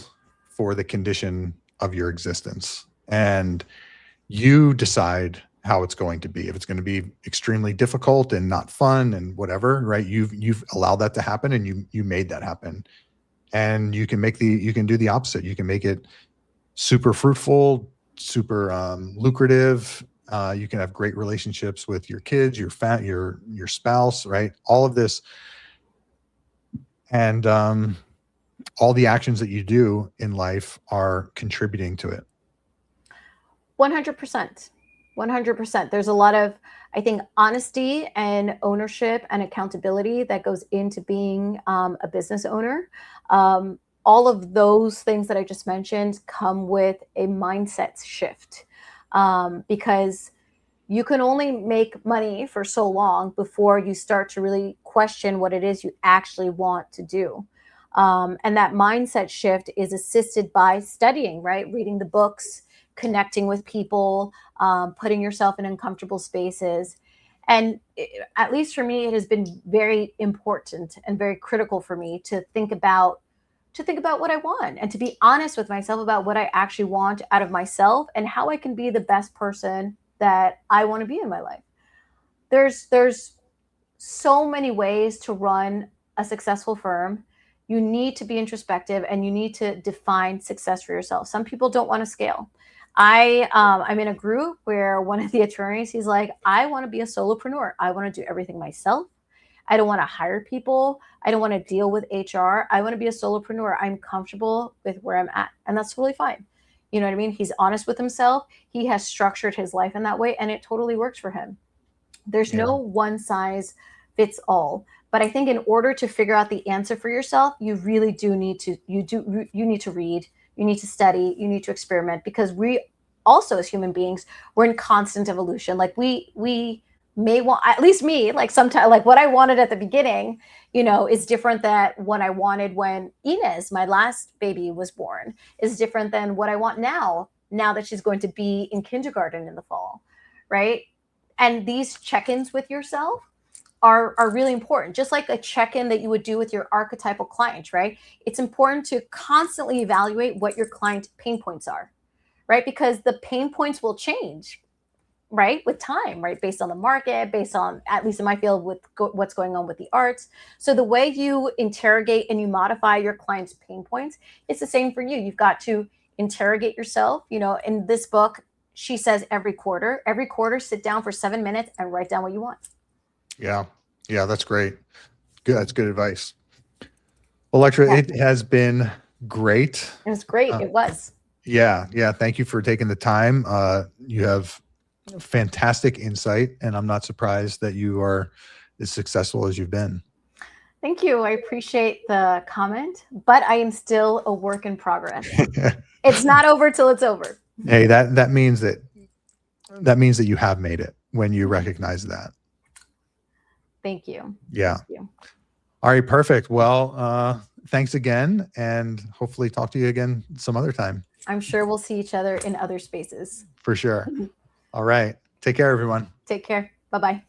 for the condition of your existence. And you decide how it's going to be. If it's going to be extremely difficult and not fun and whatever, right? You've allowed that to happen, and you made that happen. And you can do the opposite. You can make it super fruitful, super lucrative. You can have great relationships with your kids, your spouse, right? All of this. And all the actions that you do in life are contributing to it. 100%. 100%. There's a lot of, I think, honesty and ownership and accountability that goes into being a business owner. All of those things that I just mentioned come with a mindset shift, because you can only make money for so long before you start to really question what it is you actually want to do. And that mindset shift is assisted by studying, right? Reading the books, connecting with people, putting yourself in uncomfortable spaces. And at least for me, it has been very important and very critical for me to think about what I want, and to be honest with myself about what I actually want out of myself and how I can be the best person that I want to be in my life. There's so many ways to run a successful firm. You need to be introspective and you need to define success for yourself. Some people don't want to scale. I'm in a group where one of the attorneys, he's like, I want to be a solopreneur. I want to do everything myself. I don't want to hire people. I don't want to deal with HR. I want to be a solopreneur. I'm comfortable with where I'm at. And that's totally fine. You know what I mean? He's honest with himself. He has structured his life in that way, and it totally works for him. There's no one size fits all. But I think in order to figure out the answer for yourself, you really do need to, you need to read, you need to study, you need to experiment, because we also, as human beings, we're in constant evolution. Like we may want, at least me, like sometimes, like what I wanted at the beginning, is different than what I wanted when Inez, my last baby, was born, is different than what I want now that she's going to be in kindergarten in the fall, right? And these check-ins with yourself are really important, just like a check-in that you would do with your archetypal client, right? It's important to constantly evaluate what your client pain points are, right? Because the pain points will change, right, with time, right, based on the market, based on, at least in my field, with what's going on with the arts. So the way you interrogate and you modify your client's pain points, it's the same for you. You've got to interrogate yourself. In this book, she says every quarter, sit down for 7 minutes and write down what you want. Yeah. Yeah. That's great. Good. That's good advice. Well, Elektra, Yeah. it has been great. It was great. It was. Yeah. Yeah. Thank you for taking the time. You have fantastic insight, and I'm not surprised that you are as successful as you've been. Thank you. I appreciate the comment, but I am still a work in progress. It's not over till it's over. Hey, that means that you have made it when you recognize that. Thank you. Yeah. Thank you. All right. Perfect. Well, thanks again, and hopefully talk to you again some other time. I'm sure we'll see each other in other spaces. For sure. All right. Take care, everyone. Take care. Bye-bye.